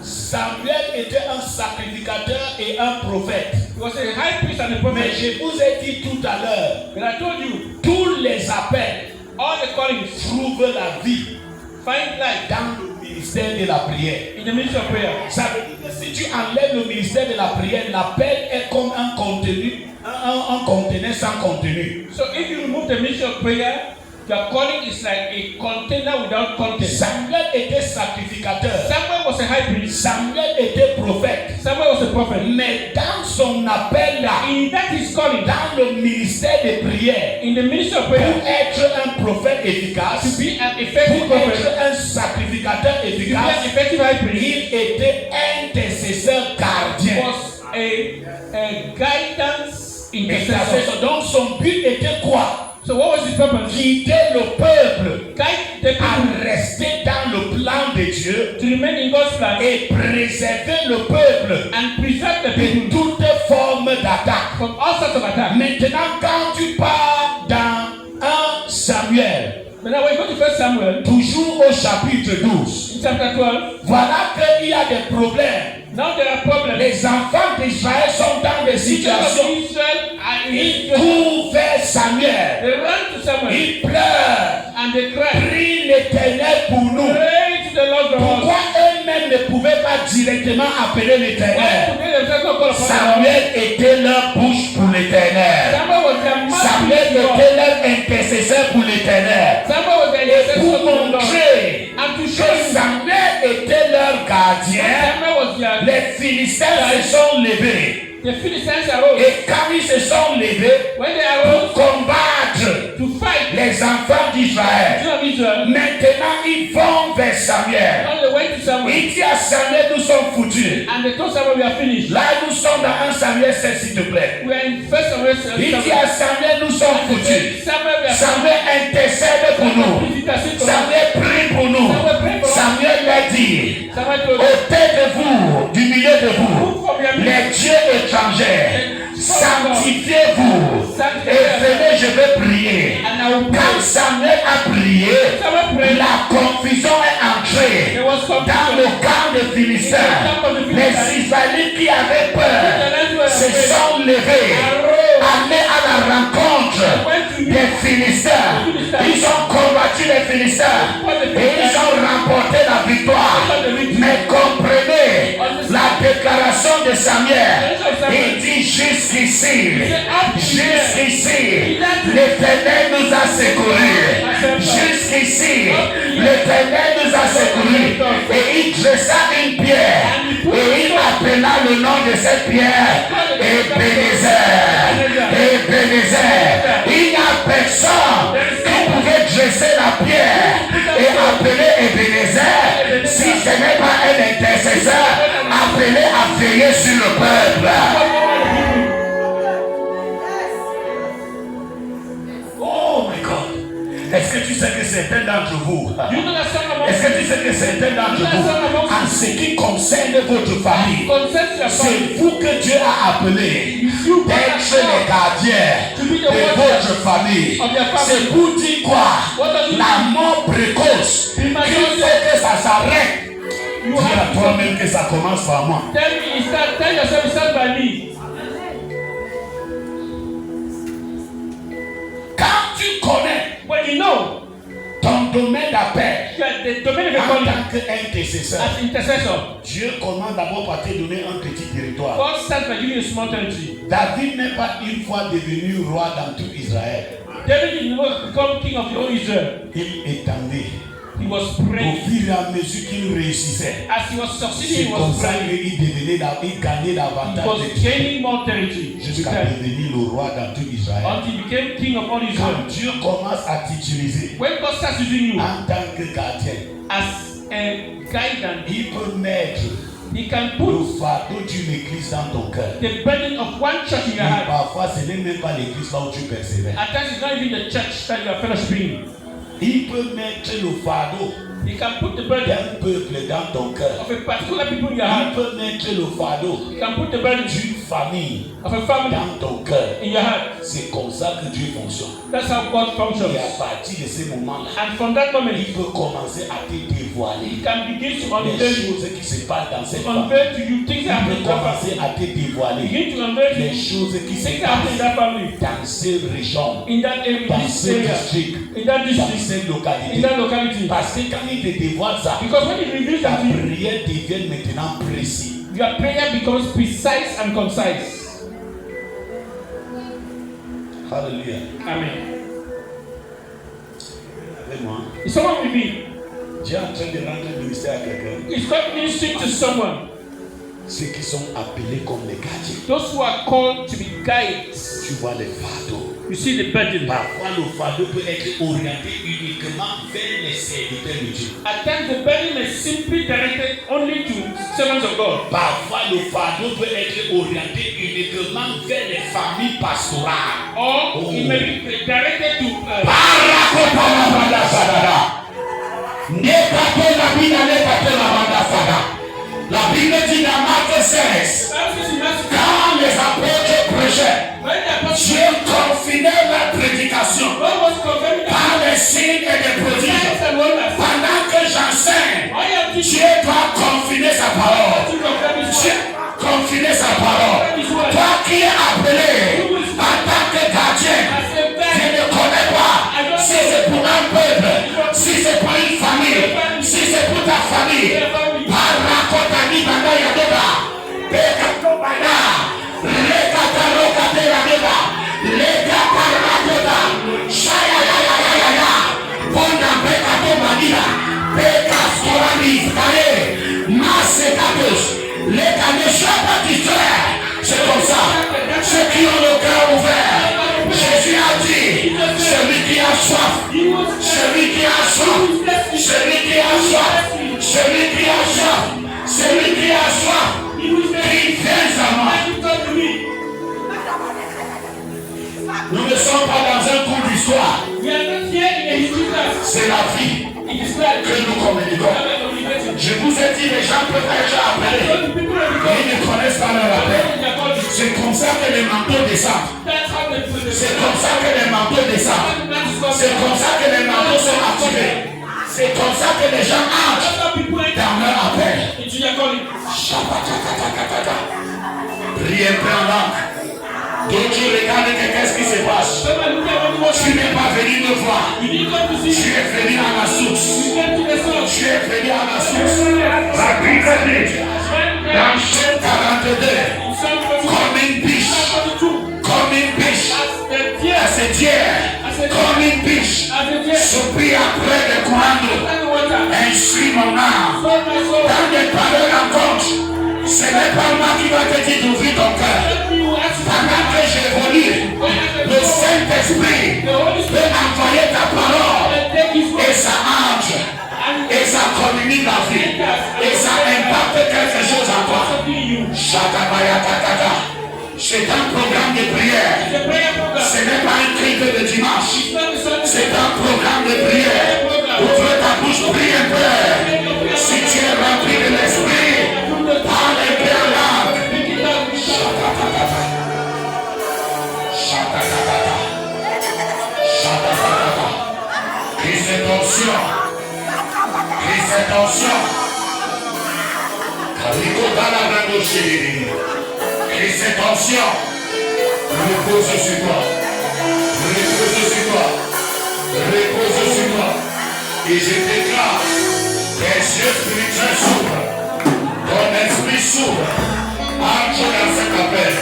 Samuel était un sacrificateur et un prophète.
He was a high priest and a
Mais
prophet.
je vous ai dit tout à l'heure,
But I told you,
tous les appels
all the callings
trouvent la vie
find life
dans le ministère de la prière.
in the ministry of prayer.
Ça veut dire que si tu enlèves le ministère de la prière, l'appel est comme un contenu, un conteneur sans contenu.
So if you remove the ministry of prayer, your calling is like a container without content.
Samuel était sacrificateur.
Samuel was a high priest.
Samuel était prophète.
Samuel was a prophet.
Mais dans son appel là,
In that his calling,
dans le ministère de prière,
in the ministry of
pour
prayer,
être un prophète
to
efficace,
be an effective
pour
prophet,
être un sacrificateur
to be an
efficace,
effective high priest,
il était intercesseur gardien.
was a guidance intercessor.
Intercesseur. Donc son but était quoi?
So what was his purpose?
Guider le peuple
Guide the
à
people
rester dans le plan de Dieu
to remain in God's plan
et préserver le peuple
and preserve the
de
people
toute forme d'attaque.
from all sorts of attacks.
Maintenant, quand tu pars dans 1 Samuel,
But now when you go to 1 Samuel,
toujours au chapitre 12,
in chapter 12,
voilà qu'il y a des problèmes.
now there are problems.
Les enfants d'Israël sont dans des
The children
situations.
of Israel are in
Ils
situation.
courent vers Samuel.
They run to Samuel
Ils pleurent.
and they cry,
Prie l'Éternel pour nous.
pray to the Lord of
Pourquoi
us.
eux-mêmes ne pouvaient pas directement appeler
Why
l'Éternel?
today themselves not call upon the Lord?
Samuel était leur bouche pour l'Éternel.
Samuel was their
Samuel
mouthpiece to God.
était leur intercesseur pour l'Éternel.
Samuel was their
Et
intercessor
pour
to the Lord.
montrer
And to show
que
you
Samuel était leur gardien,
Samuel was their
les Philistins se sont levés.
the Philistines arose.
Et quand ils se sont levés
When they
pour
arose
combattre
to fight
les enfants
the
d'Israël,
children of Israel,
maintenant ils vont vers Samuel.
now they went to Samuel
Il dit à Samuel, nous sommes foutus.
and they told Samuel, we are finished.
Là, nous sommes dans 1 Samuel 7, s'il te plaît.
We are in 1 Samuel.
Il dit à Samuel, nous sommes foutus.
Samuel, we are
Samuel intercède pour nous. Samuel prie pour nous. Samuel l'a dit,
Samuel told
ôtez de vous, du milieu de vous, les dieux étrangers, sanctifiez-vous et venez, je vais prier. Quand Samuel a prié, la confusion est entrée
there was
dans
confusion.
le camp des Philistins. Les Israélites qui avaient peur se sont levés, allés à la rencontre des Philistins. Ils ont combattu les Philistins et ils ont remporté la victoire. Mais comprenez la déclaration de Samuel. Il dit jusqu'ici, jusqu'ici, l'Éternel nous a secourus. Jusqu'ici, l'Éternel nous a secourus. Et il dressa une pierre et il appela le nom de cette pierre Ebenezer. Ebenezer. Il n'y a personne qui pouvait dresser la pierre et appeler Ebenezer si ce n'est pas un intercesseur appelé à veiller sur le peuple. Oh my God! Est-ce que tu sais que certains d'entre vous,
You know that some among
est-ce que tu sais que certains d'entre vous, en ce qui concerne votre famille,
concerns your family.
c'est vous que Dieu a appelé d'être les gardiens de votre famille. C'est pour dire quoi? La mort précoce. Il faut que ça s'arrête. Dis à toi-même que ça commence par moi.
Tell yourself it starts by me.
Quand tu connais
When you know
ton domaine d'appel
You are the domain of your
en
calling
tant qu'intercesseur.
as intercessor.
Dieu commence d'abord par te donner un petit territoire.
God starts by giving you a small territory.
David n'est pas une fois devenu roi dans tout Israël.
David did not become king of the whole Israel.
Il étendait.
He was
Au
praying.
fur et à mesure qu'il réussissait,
As he was
c'est
succeeding, he
comme
was
ça
praying.
qu'il gagnait
He
davantage
was
de territoire
gaining more territory
jusqu'à devenir le roi dans tout Israël.
until he became king of all
Quand
Israel.
Dieu commence à t'utiliser
When God starts using you
en tant que gardien,
as a guidance,
il peut mettre
he can
le
put
fardeau d'une église dans ton cœur.
the burden of one church in your
Et
heart.
parfois, ce n'est même pas l'église là où tu persévères.
At times, it's not even the church that you are fellowshipping.
Il peut mettre le fardeau
He can put the burden
d'un peuple dans ton cœur.
of a particular people in your
Il
heart.
peut mettre le fardeau
He can put the burden
d'une famille
of a family
dans ton cœur.
in your heart.
C'est comme ça que Dieu fonctionne.
That's how God functions.
Et à partir de ce moment-là,
And from that moment,
il peut commencer à te dévoiler
he can begin to
les
unveil you,
choses qui se passent dans cette
to
famille.
unveil to you things that
Il
happen
peut
in that family.
commencer à te dévoiler
Begin to unveil to
les
you
choses qui se
things that happen in
passent
that family,
dans ces régions,
in that area,
dans
in this
ce
area,
district,
in that
dans
district,
cette
in
localité.
that locality.
Parce que quand il te dévoile ça,
Because when he reveals
ta
that to you,
prière devient maintenant précise.
your prayer becomes precise and concise.
Alléluia.
Amen.
Avec moi,
Is someone with me?
Dieu est en train de rendre le ministère à quelqu'un.
Is God ministering to someone?
Ceux qui sont appelés comme les gardiens.
Those who are called to be guides.
Tu vois les fardeaux.
You see the burden.
Parfois, le fardeau peut être orienté uniquement vers les serviteurs de Dieu.
At times the burden is simply directed only to servants of God.
Parfois, le fardeau peut être orienté uniquement vers les familles pastorales.
Or it may be directed to
La Bible dit dans Marc 16, quand les apôtres prêchaient,
when the apostle
Dieu confinait la prédication
God was confirming that
par les signes et des prodiges.
signs and wonders.
Pendant que j'enseigne,
I am teaching
Dieu doit confiner sa parole.
to confirm his
Dieu
word.
confiner sa parole. Toi qui es appelé en tant que gardien,
As a
je
guide,
ne connais pas si c'est pour un peuple, si c'est pour une famille, si c'est pour ta famille. Parakotani banda yadoba, pekato banda, lekataroka yadoba, lekaparakota, shaya ya ya ya ya ya, bonda pekato bandira, pekaskorani kare, masekatos, lekaneshapa distraire. C'est comme ça. Ceux qui ont le cœur ouvert, Jésus a dit, celui qui a soif, celui qui a soif, celui qui a soif, celui qui a soif, celui qui a soif, qui vient à moi. Nous ne sommes pas dans un cours d'histoire,
we are not here in a history class.
c'est la vie
It is life.
que nous communiquons. Je vous ai dit, les gens peuvent être appelés,
So the people of the
mais ils ne connaissent pas leur appel.
God,
C'est comme ça que les manteaux descendent.
that's how they put
C'est
it.
comme ça que les manteaux descendent. C'est comme ça que les manteaux sont activés. C'est comme ça que les gens entrent
That's how people enter
dans leur appel.
into your calling.
Priez peu en langue. Donc tu regardes qu'est-ce qui se passe.
Someone look at what you want.
Tu n'es pas venu me voir.
You didn't come to see
Tu
me.
es venu à la source.
You came to the source.
Tu es venu à la source. La Bible dit dans Chant 42,
In Psalm 42,
comme une biche,
Psalm 42,
comme une biche,
as the
à
deer,
ses tiers, comme une biche,
as the deer,
soupire après les commandos.
and the water,
Instruis mon âme.
so my soul,
Dans des paroles en compte, ce n'est pas moi qui va te dire d'ouvrir ton cœur.
let me who ask you,
Pendant que j'évolue, le Saint-Esprit
the Holy Spirit,
peut envoyer ta parole
and take his
et
word,
ça entre,
and
et ça communique la vie, et ça impacte quelque chose en toi.
something in you.
Shakabayakataka. C'est un programme de prière.
It's a prayer program.
Ce n'est pas un culte de dimanche.
It's not a Sunday
C'est un programme de prière. Ouvre ta bouche, prie un peu. Si tu es rempli de l'esprit, parle un peu en langue.
Make it out.
Shakatakata. Shakatakata. Shakatakata. Prise attention. Prise attention. Kaliko Dalabrango Chéri. Prise attention. Repose sur toi. Repose sur toi. Repose sur toi. Et je déclare tes yeux spirituels s'ouvrent, ton esprit s'ouvre. Entre dans cet appel.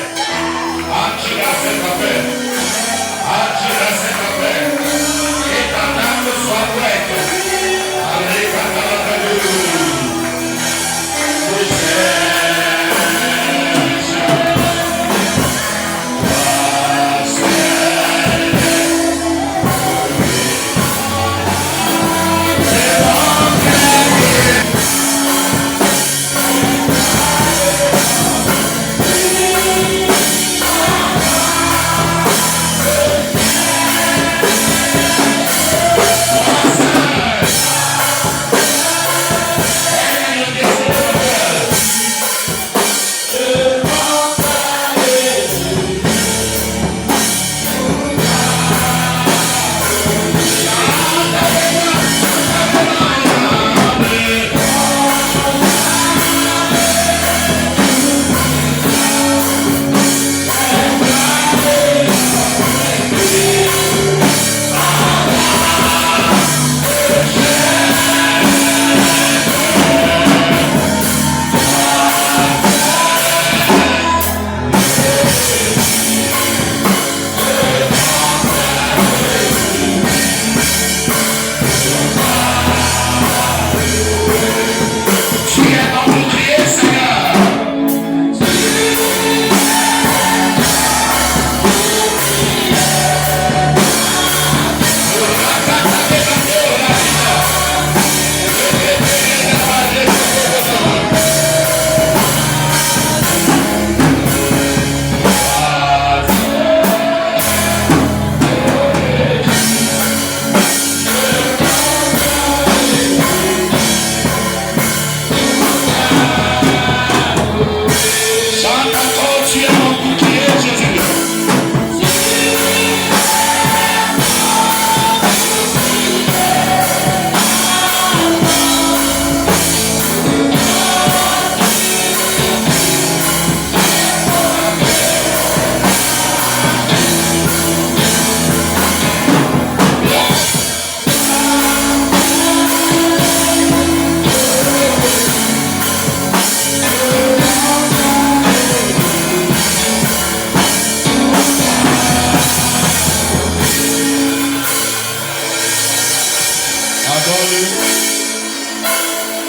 Entre dans cet appel. Entre dans cet appel. Et ta âme soit prête. Allez,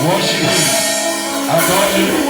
Worship him. Adore him.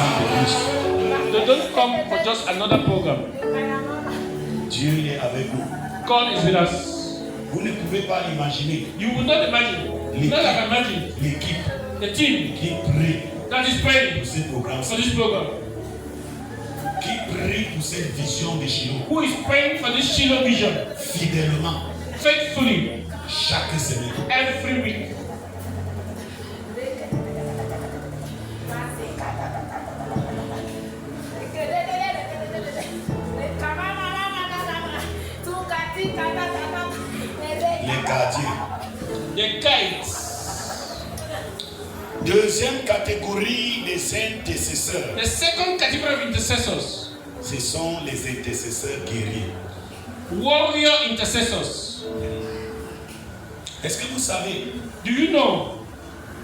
They don't come for just another program.
Dieu est avec vous.
God is with us.
Vous ne pouvez pas imaginer
You will not imagine. You not like imagine
l'équipe
the team
qui prie
that is praying
pour ce programme,
for this program.
qui prie pour cette vision de Shiloh
Who is praying for this Shiloh vision
fidèlement
faithfully
chaque semaine.
every week.
Les gardiens.
The guides.
Deuxième catégorie des intercesseurs,
The second category of intercessors,
ce sont les intercesseurs guerriers.
warrior intercessors.
Est-ce que vous savez,
Do you know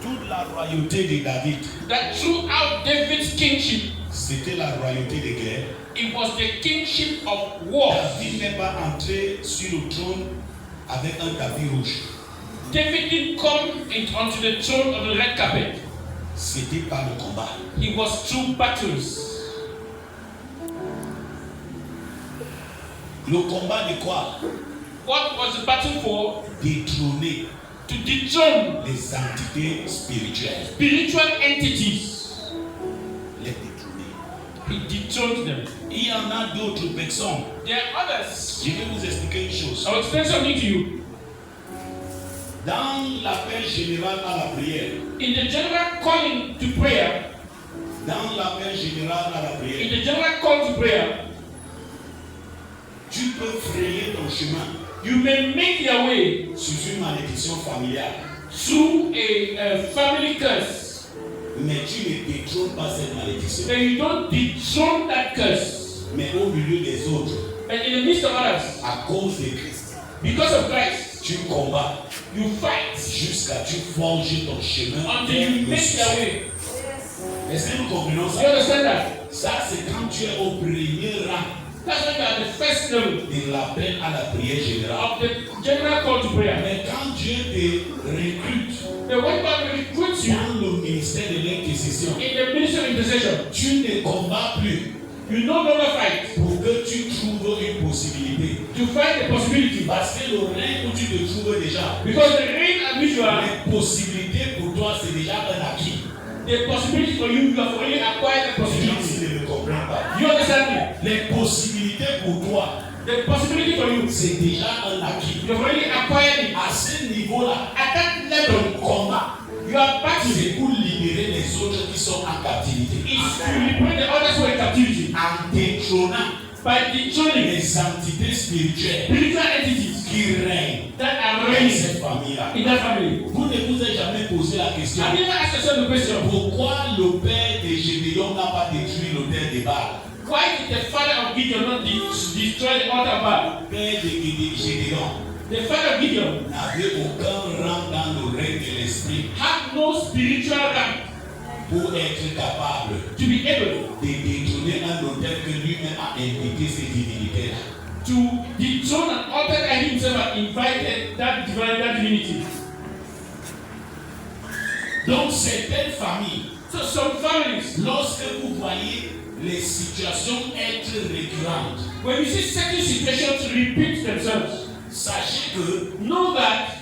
toute la royauté de David,
that throughout David's kingship,
c'était la royauté de guerre.
it was the kingship of war?
David n'est pas entré sur le trône avec un tapis rouge.
David didn't come onto the throne of the red carpet.
C'était par le combat.
He was through battles.
Le combat de quoi?
What was the battle for?
Détrôner
To dethrone
les entités spirituelles.
spiritual entities.
Les détrôner.
He dethroned them.
Il y en a d'autres personnes.
There are others.
Je vais vous expliquer une chose.
I will explain something to you.
Dans l'appel général à la prière,
In the general calling to prayer,
dans l'appel général à la
in
prière,
the general call to prayer,
tu peux frayer ton chemin
you may make your way
sous une malédiction familiale,
through a family curse,
mais tu ne détrônes pas cette malédiction.
and you don't dethrone that curse.
Mais au milieu des autres,
And in the midst of others,
à cause de Christ,
because of Christ,
tu combats
you fight
jusqu'à tu forges ton chemin
until
vers
you
le
make your
succès.
way.
Est-ce que nous comprenons
You
ça?
understand that?
Ça, c'est quand tu es au premier rang
That's why you are the first level
de l'appel à la prière générale.
of the general call to prayer.
Mais quand Dieu te recrute
And when God recruits you
dans le ministère de l'intercession,
in the ministry of intercession,
tu ne combats plus
you no longer fight
pour que tu trouves une possibilité.
to find the possibility.
Parce que le règne où tu te trouves déjà,
Because the reign at which you are,
les possibilités pour toi, c'est déjà un acquis.
the possibility for you, you have already acquired the
Même
possibility.
s'il ne me comprend pas.
You understand me?
Les possibilités pour toi,
The possibility for you,
c'est déjà un acquis.
you have already acquired it.
À ce niveau-là,
At that level,
ton combat,
you are battling.
c'est pour libérer les autres qui sont en captivité.
It's to liberate the others who are in captivity
En détrônant
by detraining
les entités spirituelles
spiritual entities
qui règnent
that are
dans
reigning
cette famille-là.
in that family.
Vous ne vous êtes jamais posé la question,
Have you ever asked yourself the question?
pourquoi le père de Gédéon n'a pas détruit l'autel de Baal?
Why did the father of Gideon not destroy the altar of Baal?
Le père de Gédéon
The father of Gideon
n'avait aucun rang dans le règne de l'esprit
had no spiritual rank
pour être capable
to be able
de détourner un autel que lui-même a invité ces divinités-là.
to dethrone an altar that he himself had invited that divinity.
Donc certaines familles,
So some families,
lorsque vous voyez les situations être récurrentes,
when you see certain situations repeat themselves,
sachez que
know that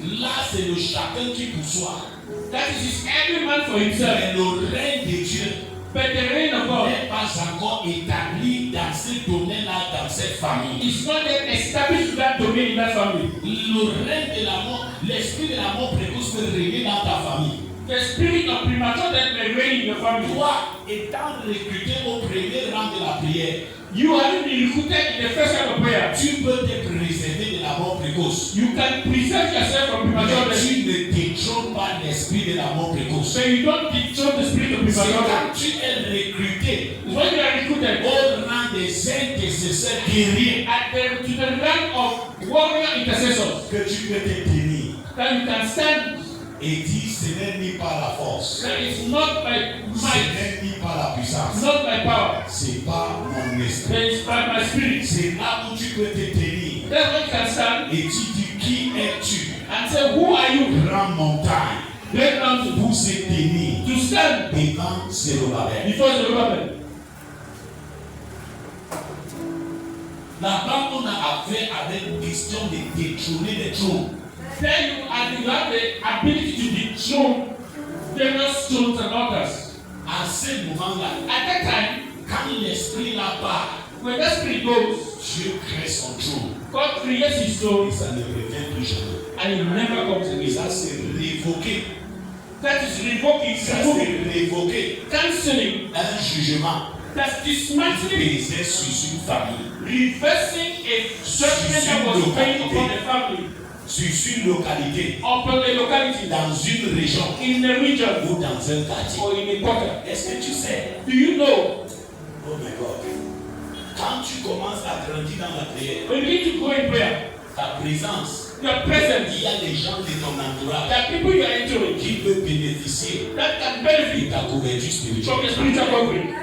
là c'est le chacun qui pour soi.
that it is every man for himself.
Mais le règne de Dieu
But the reign of God
n'est pas encore établi dans ce domaine-là, dans cette famille.
is not yet established in that domain in that family.
Le règne de la mort, l'esprit de la mort précoce peut régner dans ta famille.
The spirit of premature death may reign in your family.
Toi, étant recruté au premier rang de la prière,
You have been recruited in the first time of prayer.
tu peux te préserver de la mort précoce.
You can preserve yourself from premature
Mais
death.
tu ne détrônes pas l'esprit de la mort précoce.
So you don't dethrone the spirit of
C'est
premature
quand
death.
tu es recruté
When you are recruited
au rang des intercesseurs guerriers
to the rank of warrior intercessors,
que tu peux te tenir
that you can stand.
et dire ce n'est ni par la force,
That is not by
ce
might,
n'est ni par la puissance,
not by power,
c'est par mon esprit.
but it's by my spirit.
C'est là où tu peux te tenir
That's when you can stand
et tu dis qui es-tu,
and say, who are you?
grande montagne,
Great mountain.
pour se tenir
To stand
devant Zérubabel.
before the government.
Là-bas, on a affaire avec une question de détrôner les trônes.
Then you have the ability to dethrone various thrones and altars.
À ce moment-là,
At that time,
quand l'esprit là part,
when that spirit goes,
Dieu crée son trône
God creates his
et
throne
ça ne revient plus jamais.
and it never comes
Et
again.
ça, c'est révoqué.
That is revoking,
Ça,
removing,
c'est révoqué.
cancelling,
Un jugement
that's dismantling,
pesé sur une famille,
reversing a judgment that was paid upon the family,
sur une localité,
upon a locality,
dans une région
in a region,
ou dans un quartier.
or in a quarter.
Est-ce que tu sais?
Do you know,
Oh my God. Quand tu commences à grandir dans la prière,
when you begin to go in prayer,
ta présence,
your presence,
il y a des gens de ton entourage
there are people you are entering
qui peuvent bénéficier
that can
de
benefit
ta couverture
from
spirituelle.
the spiritual covering.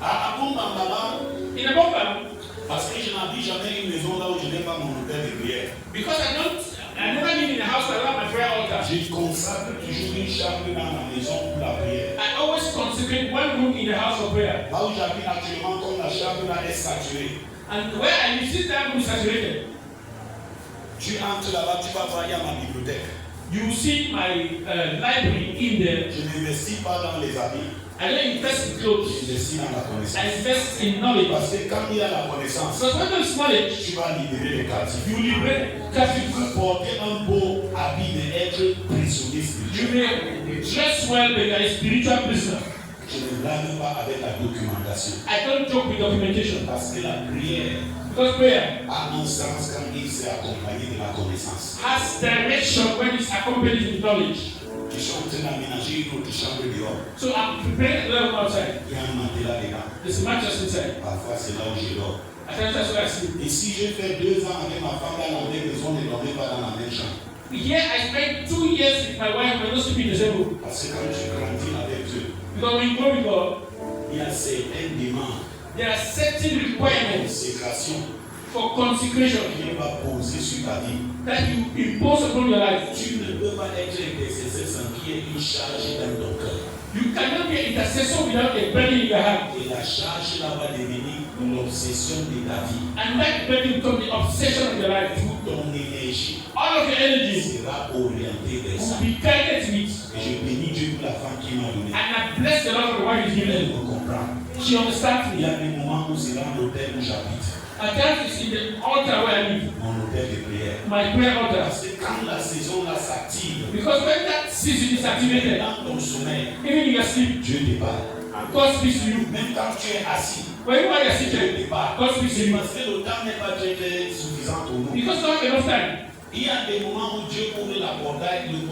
À Akumbambala,
In a moment,
parce que je n'habite jamais une maison là où je n'ai pas mon hôtel de prière.
because I never live in a house that have a prayer altar.
Je consacre toujours une chambre dans ma maison pour la prière.
I always consecrate one room in the house of prayer.
Là où j'habite actuellement, comme la chambre là est saturée,
And where I live, since that room is saturated,
tu entres là-bas, tu vas voir, il y a ma bibliothèque.
you will see my library in there.
Je n'investis pas dans les habits,
I don't invest in clothes.
j'investis dans la connaissance.
I invest in knowledge.
Parce que quand il y a la connaissance,
So when there is knowledge,
tu vas libérer les captifs.
you liberate
Tu
captives.
peux porter un beau habit d'être prisonnier
You
spirituel.
may dress well, but you are a spiritual prisoner.
Je ne blague pas avec la documentation.
I don't joke with documentation.
Parce que la prière
Because prayer
a un sens quand il s'est accompagné de la connaissance.
has direction when it's accompanied with knowledge.
Je suis en train d'aménager une autre chambre dehors.
So I'm preparing a level outside.
Il y a un matelas dedans.
There's a mattress inside.
Parfois, c'est là où je dors.
At times that's where I sleep.
Et si j'ai fait 2 ans avec ma femme dans la même maison, ne dormez pas dans la même chambre.
Here I spent 2 years with my wife. We're not sleeping in the same room.
Parce que quand tu grandis avec Dieu,
Because when you go with God,
il y a certaines demandes,
there are certain
une
requirements
sécration
for consecration
qu'il va poser sur ta vie.
that you impose upon your life.
Tu ne peux pas être intercesseur sans qu'il y ait une charge dans ton cœur.
You cannot be an intercessor without a burden in your heart.
Et la charge là va devenir l'obsession de ta vie.
And that burden becomes the obsession of your life.
Toute ton énergie
All of your energies
sera orientée vers ça.
will be guided to it.
Et je bénis Dieu pour la femme qui m'a donné.
And I bless the Lord for what He's
Elle
given.
me comprend.
She understands
Il y
me.
a des moments où c'est dans l'hôtel où j'habite,
And that is in the altar where I live,
mon hôtel de prière.
my prayer altar.
Parce que quand la saison là s'active,
Because when that season is activated,
dans ton sommeil,
even in your sleep,
Dieu te parle.
God speaks to you.
Même quand tu es assis,
When you are
Dieu
seated,
te parle.
God speaks to
C'est
you.
parce que le temps n'est pas très suffisant pour nous.
Because you don't have enough time.
Il y a des moments où Dieu ouvre la portail, le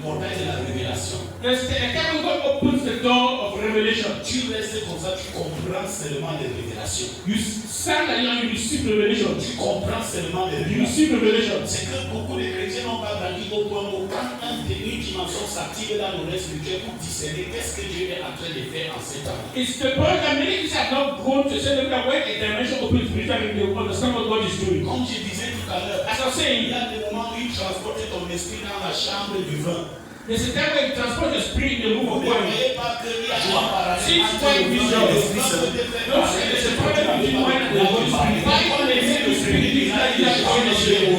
portail de la révélation.
There's a time when God opens the door of revelation.
Tu restes comme ça, tu comprends seulement les révélations.
You stand and you receive revelation.
Tu comprends seulement les
You
révélations.
receive revelation.
C'est que beaucoup de chrétiens n'ont pas grandi au point où quand une dimension s'active dans le reste spirituel pour discerner qu'est-ce que Dieu est en train de faire en ces temps.
It's the point that many Christians have not grown to say that when a dimension opens spiritually, they will understand what God is doing.
Comme je disais tout à l'heure,
As I was
il
saying,
y a des moments où il transporte ton esprit dans la chambre du vin.
There's a time when you transport the spirit in the room
Vous
of
ne
God.
voyez pas qu'il y a un parallèle
Since
entre
when
le
we
corps et
saw
l'esprit seul.
don't say there's a problem between wine and the Holy Spirit. Why don't they say the Spirit is like that Holy Spirit?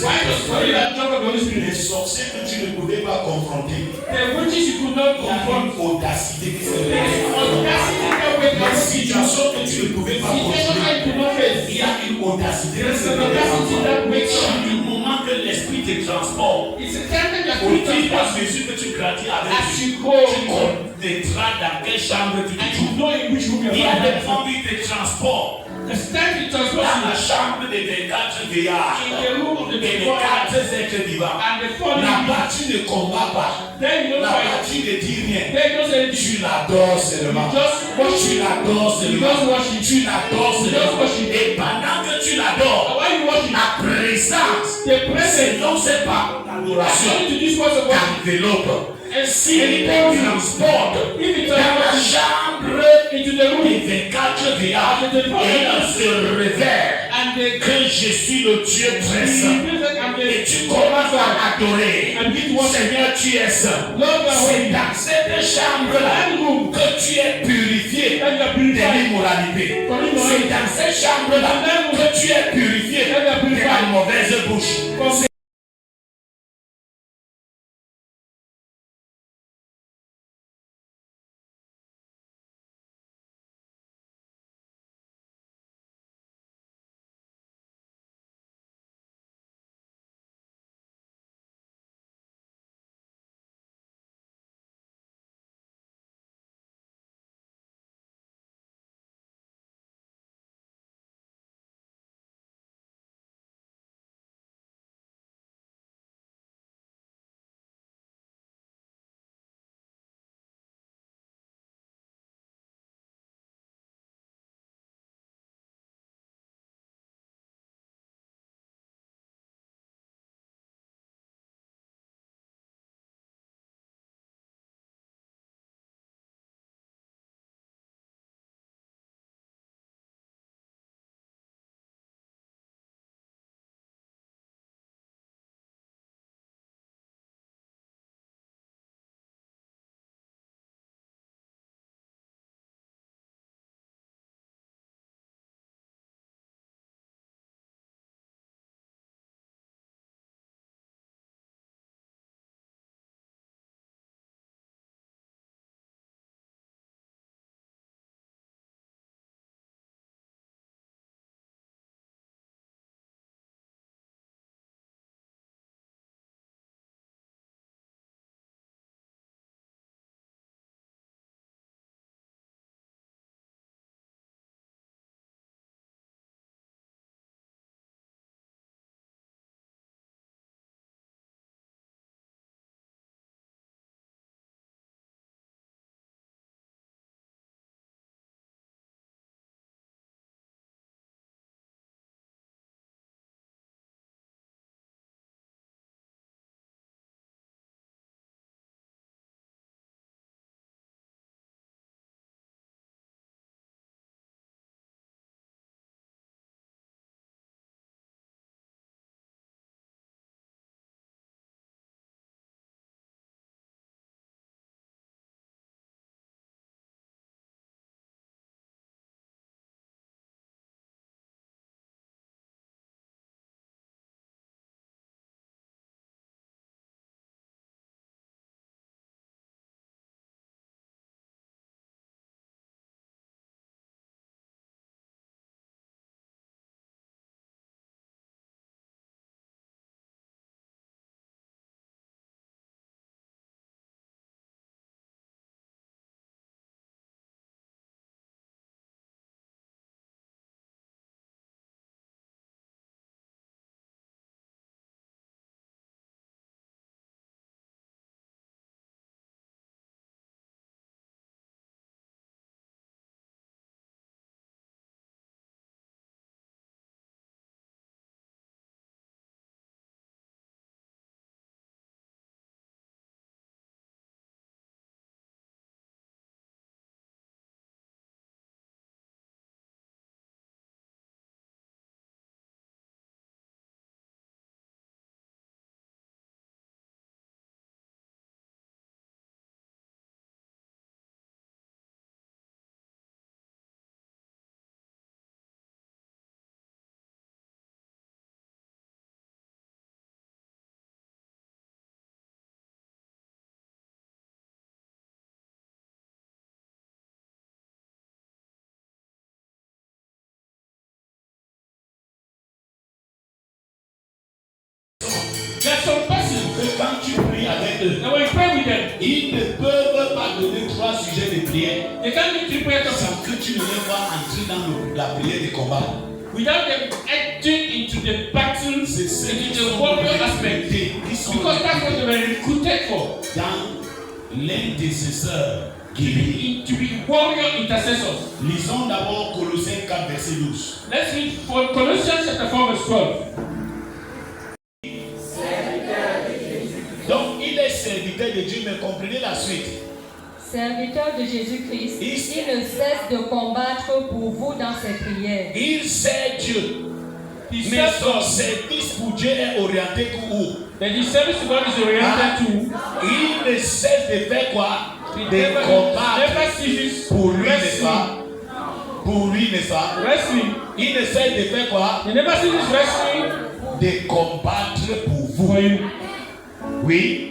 Why does God that talk of the Holy
Les
Spirit?
sorciers que tu ne pouvais pas confronter,
The witches you could not
il y a
confront.
une audacité qui se
There is
lève.
audacity that way
Les
that
situations que tu ne pouvais pas
situation
contrôler,
I could not face.
il y a une audacité
There
qui
is
se
an
lève.
audacity that wakes up.
Du moment que l'esprit te transporte,
It's a time that you
au
are
fur et à
free
mesure que tu grandis avec
as
Dieu,
you go
tu connaîtras dans quelle chambre tu te
and
trouves.
you know in which room
Il y
you're
a des
from.
moments où il te transporte
It's time to
dans
transport
la chambre des 24 vieillards
in the room of the
et les
before
4 êtres vivants.
and the fallen.
Là-bas, tu ne combats pas.
Then you don't
Là-bas,
fight.
tu ne dis rien.
Then you don't say anything.
Tu l'adores seulement.
You just worship.
Tu l'adores
You
seulement.
just worship.
Tu l'adores
You just
seulement.
worship.
Et pendant que tu l'adores,
And when you worship,
la présence,
the presence
selon ses pas, l'adoration
according to this words of worship.
t'enveloppe.
And
S'il te transporte
if it
dans la
is
chambre
into the room
des 24 vieillards, et il se révèle
and the
que je suis le Dieu très saint. Et tu commences à adorer. Seigneur, tu es saint. C'est dans cette chambre-là que tu es purifié de l'immoralité. C'est dans cette chambre-là que tu es purifié de la mauvaise bouche.
They can't do three prayer topics
sans que tu ne les vois entrer dans la prière de combat.
without them entering into the battle,
C'est ce
into
qui
the
sont
warrior aspect.
Ils sont
Because that's what they were recruited for.
dans l'intercesseur guéri.
To be warrior intercessors.
Lisons d'abord Colossiens 4, verset 12.
Let's read for Colossians chapter 4, verse 12.
Donc, il est serviteur de Dieu, mais comprenez la suite.
Serviteur de Jésus-Christ,
Il-
il ne cesse de combattre pour vous dans ses prières.
Il sert Dieu,
His
mais son
service,
service pour Dieu est orienté où?
that his service to God is oriented to.
Il ne cesse de faire quoi?
He
De
never
combattre
ceases
pour lui, n'est-ce
wrestling.
pas? Pour lui, n'est-ce pas?
Wrestling.
Il ne cesse de faire quoi?
He never ceases wrestling
De combattre pour
for
vous.
you.
Oui.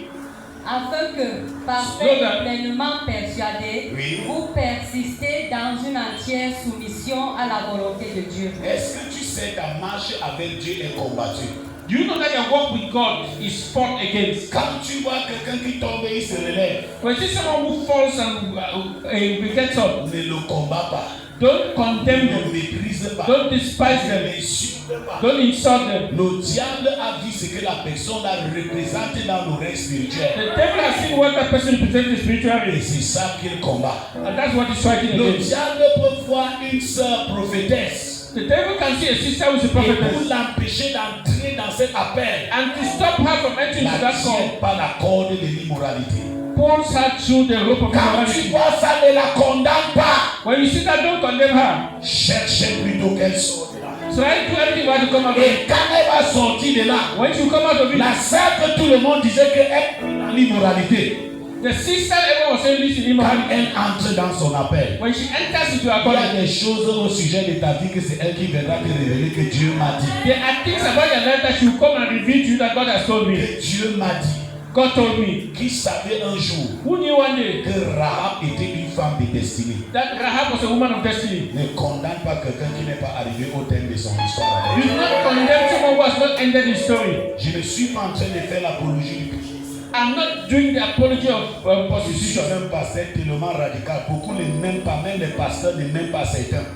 Afin que, parfait
Slogan.
et pleinement persuadé,
Oui.
vous persistez dans une entière soumission à la volonté de Dieu.
Est-ce que tu sais ta marche avec Dieu est combattue?
Do you know that your walk with God is fought against?
Quand tu vois quelqu'un qui tombe et il se relève,
When you see someone who falls and gets up,
ne le combat pas.
don't condemn
Ne
them,
le méprise pas.
don't despise
Ne
them,
l'insulte pas.
don't insult them.
Le diable a vu ce que la personne a représenté dans l'oreille spirituelle.
The devil has seen what that person represents
Et
spiritually,
c'est ça qu'il combat.
and that's what he's fighting
Le
against.
diable peut voir une sœur prophétesse
The devil can see a sister who is a
et pour
prophetess,
l'empêcher d'entrer dans cet appel,
and to stop her from entering
la
into that call,
tient par la corde de l'immoralité.
pulls her through the rope of
Quand tu
immorality.
vois ça, ne la condamne pas.
When you see that, don't condemn her.
Cherchez plutôt qu'elle sorte de là.
So I do everything right to come out of it.
Et quand elle va sortir de là,
When you come out of it,
la sœur que tout le monde disait qu'elle est dans l'immoralité,
the sister everyone was saying this in
quand
immorality.
elle entre dans son appel,
When she enters into her
il y a
calling,
des choses au sujet de ta vie que c'est elle qui viendra te révéler que Dieu m'a dit.
there are things about your life that she will come and reveal to you that God has told me.
Que Dieu m'a dit.
God told me.
Qui savait un jour
Who knew one day
que Rahab était une femme de destinée.
that Rahab was a woman of destiny?
Ne condamne pas quelqu'un qui n'est pas arrivé au terme de son histoire.
You do not condemn someone who has not ended his story.
Je ne suis pas en train de faire l'apologie du péché.
I'm not doing the apology of
Je suis
prostitution.
un pasteur tellement radical. Beaucoup ne m'aiment pas, même les pasteurs ne m'aiment pas certains.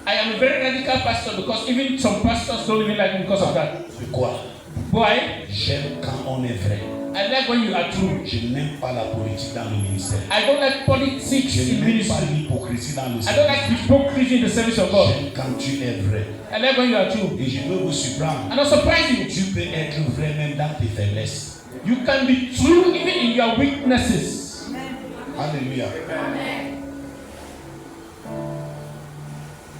I am a very radical pastor because even some pastors don't even like me because of that.
Pourquoi?
Why?
J'aime quand on est vrai.
I like when you are true.
Je n'aime pas la politique dans le ministère.
I don't like politics
Je
in
n'aime pas
ministry.
l'hypocrisie dans le
I don't
service.
like hypocrisy in the service of God.
J'aime quand tu es vrai.
I like when you are true.
Et je veux vous surprendre.
And I'll surprise you.
Tu peux être vrai même dans tes faiblesses.
You can be true even in your weaknesses.
Alléluia.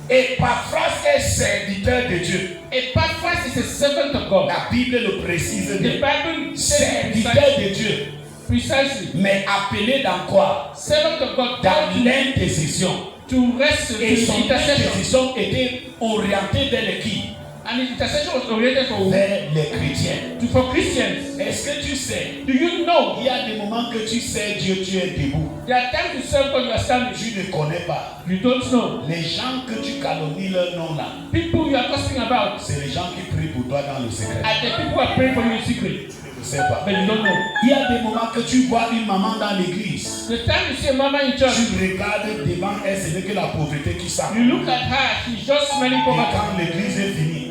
Epaphras est serviteur de Dieu.
Epaphras is a servant of God.
La Bible le précise
The
bien.
Bible says
Serviteur de Dieu.
precisely.
Mais appelé dans quoi?
Servant of God
Dans
called
l'intercession.
to rest to
Et son
intercession.
intercession était orientée vers les qui?
And his intercession was oriented for
Vers les chrétiens.
for Christians.
Est-ce que tu sais?
Do you know
Il y a des moments que tu sais Dieu, tu es debout.
there are times to serve God you are standing.
Tu ne connais pas.
You don't know.
Les gens que tu calomnies leur nom là,
People you are gossiping about
c'est les gens qui prient pour toi dans le secret.
are the people who are praying for you in secret.
Tu ne sais pas.
But you don't know.
Il y a des moments que tu vois une maman dans l'église.
The time you see a mama in church,
Tu regardes devant elle, ce n'est que la pauvreté qui sort.
you look at her, she's just smelling
Et
poverty.
quand l'église est finie,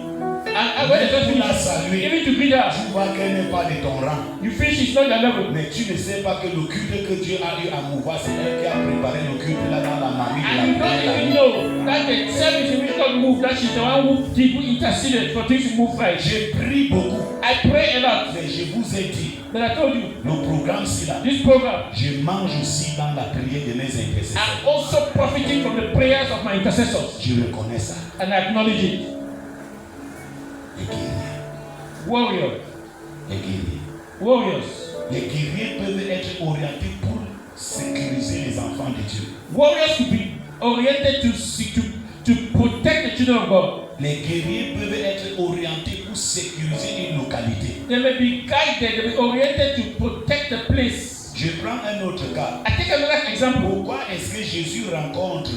And when the church
tu la
finishes,
salues.
even to greet her,
Tu vois qu'elle n'est pas de ton rang.
you feel she's not your level.
Mais tu ne sais pas que le culte que Dieu a eu à mouvoir, c'est elle qui a préparé le culte là dans la mamie
And you
de
don't
la
even
nuit.
know that the service in which God moved, that she's the one who did, who interceded for things to move right.
Je prie beaucoup,
I pray a lot,
mais je vous ai dit,
but I told you,
le programme c'est là.
this program,
Je mange aussi dans la prière de mes intercesseurs.
I'm also profiting from the prayers of my intercessors.
Je reconnais ça.
And I acknowledge it.
Les guerriers,
Warrior,
les guerriers.
warriors.
Les guerriers peuvent être orientés pour sécuriser les enfants de Dieu.
Warriors to be oriented to protect the children of God.
Les guerriers peuvent être orientés pour sécuriser une localité.
They may be guided, they may be oriented to protect the place.
Je prends un autre cas.
I take another example.
Pourquoi est-ce que Jésus rencontre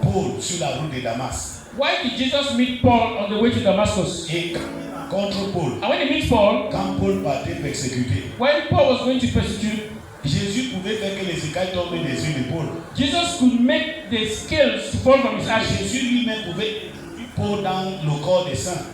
Paul sur la route de Damas?
Why did Jesus meet Paul on the way to Damascus?
Et quand il rencontre Paul,
And when he meets Paul,
quand Paul partait persécuter,
when Paul was going to persecute,
Jésus pouvait faire que les écailles tombent des épaules.
Jesus could make the scales to fall from his ashes.
Jésus lui-même pouvait pour dans le corps des saints.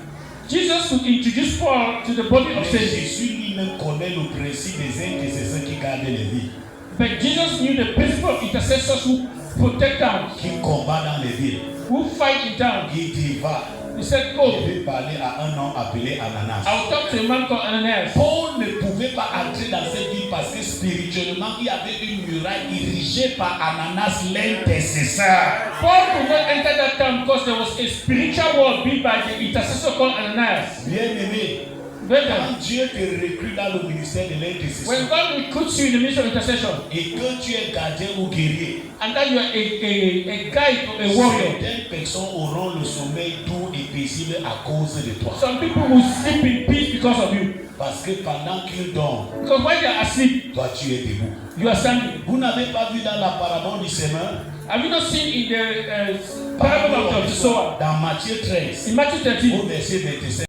Jesus could introduce Paul to the body of
Mais
saints.
Jésus lui-même connaît le principe des intercesseurs qui gardent les vies,
But Jesus knew the principle of intercessors who protect towns,
qui combattent dans les villes.
who fight in towns.
Il dit va,
He said,
je
go.
vais parler à un homme appelé Ananas.
I'll talk to a man called Ananias.
Paul ne pouvait pas entrer dans cette ville parce que spirituellement il y avait une muraille érigée par Ananas l'intercesseur.
Paul could not enter that town because there was a spiritual wall built by the intercessor called Ananias.
Bien-aimé,
Brethren,
quand Dieu te recrute dans le ministère de l'intercession
when God recruits you in the ministry of intercession,
et que tu es gardien ou guerrier,
and that you are a guide, a warrior,
certaines personnes auront le sommeil doux et paisible à cause de toi.
some people will sleep in peace because of you.
Parce que pendant qu'ils dorment,
Because when they are asleep,
toi tu es debout.
you are standing.
Vous n'avez pas vu dans la parabole du semeur,
Have you not seen in the parable of the sower?
dans Matthieu 13,
In Matthew 13,
au verset 27,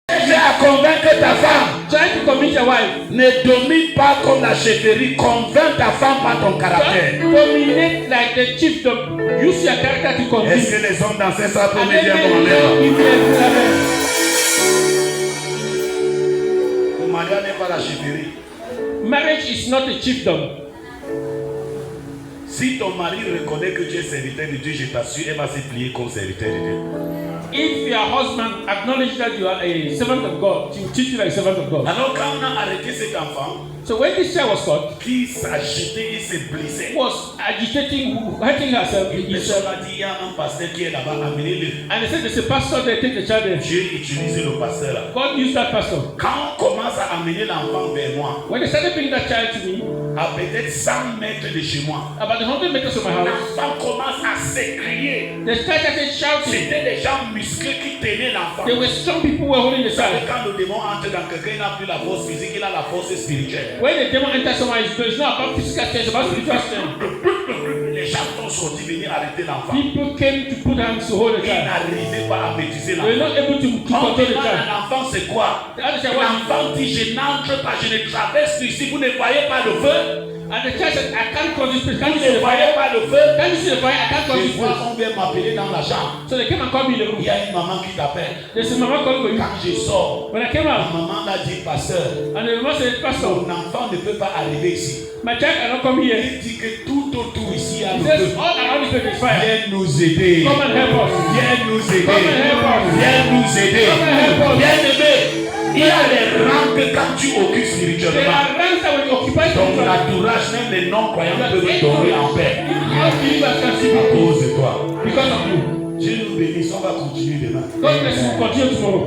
j'ai à convaincre ta femme.
trying to convince your wife.
Ne domine pas comme la chefferie, convainc ta femme par ton caractère.
Don't dominate like the chiefdom. Use your character to
Est-ce
convince.
que les hommes dansaient ça pour
And
me
then
dire
they
mon
will
amen?
give you a amen.
Le mariage n'est pas la chefferie.
Marriage is not a chiefdom.
Si ton mari reconnaît que tu es serviteur de Dieu, je t'assure, elle va se plier comme serviteur de Dieu.
If your husband acknowledges that you are a servant of God, he will treat you like a servant of God.
Alors quand on a arrêté cet enfant,
So when this child was caught,
qui s'agitait, il se blessait.
he was agitating, hurting herself.
Une personne a dit, il y a un pasteur qui est là-bas, amenez-le.
And they said, there's a pastor there, take the child there.
Dieu utilise le pasteur là.
God used that pastor.
Quand on commence à amené l'enfant vers moi,
When they started bringing that child to me,
à peut-être 100 mètres de chez moi,
about 100 meters from my house,
l'enfant commence à s'écrier.
the child started shouting.
C'était des gens musclés qui tenaient l'enfant.
There were strong people who were holding the
Vous savez,
child.
quand le démon entre dans quelqu'un, il n'a plus la force physique, il a la force spirituelle.
When the demon enters someone, it's not about physical strength, it's about spiritual strength.
Les gens sont sortis venir arrêter l'enfant.
People came to put hands to hold the
Ils
child.
n'arrivaient pas à maîtriser
They were
l'enfant.
not able to
On
control the
demande
child.
à l'enfant c'est quoi?
The other child was,
L'enfant dit je n'entre pas, je ne traverse ici, vous ne voyez pas le feu?
and the child said, I can't cross this place. Can't
Vous
you see
ne
the
voyez
fire?
pas le feu?
Can't you see the fire? I can't cross
Je
this
vois,
place.
on vient m'appeler dans la chambre.
So they came and called me in the
Il
room.
y a une maman qui t'appelle.
They said, Mama called for you.
Quand je sors,
When I came
la
out,
maman m'a dit, pasteur,
and the mama said, Pastor,
ton enfant ne peut pas arriver ici.
my child cannot come here.
Il dit que tout autour ici, il y a
He
le
says,
feu.
all around this place is fire.
Viens nous aider.
Come and help us.
Viens nous aider.
Come and help us.
Viens nous aider.
Come and help us.
Bien aimé, il y a les rangs que quand tu occupes
There
spirituellement,
are ranks that will occupy
donc
spiritual.
l'entourage, même les non-croyants peuvent dormir en paix
All believers can see
à
people
cause de toi.
because of you.
Dieu nous bénisse, on va continuer demain.
God bless you. Continue tomorrow.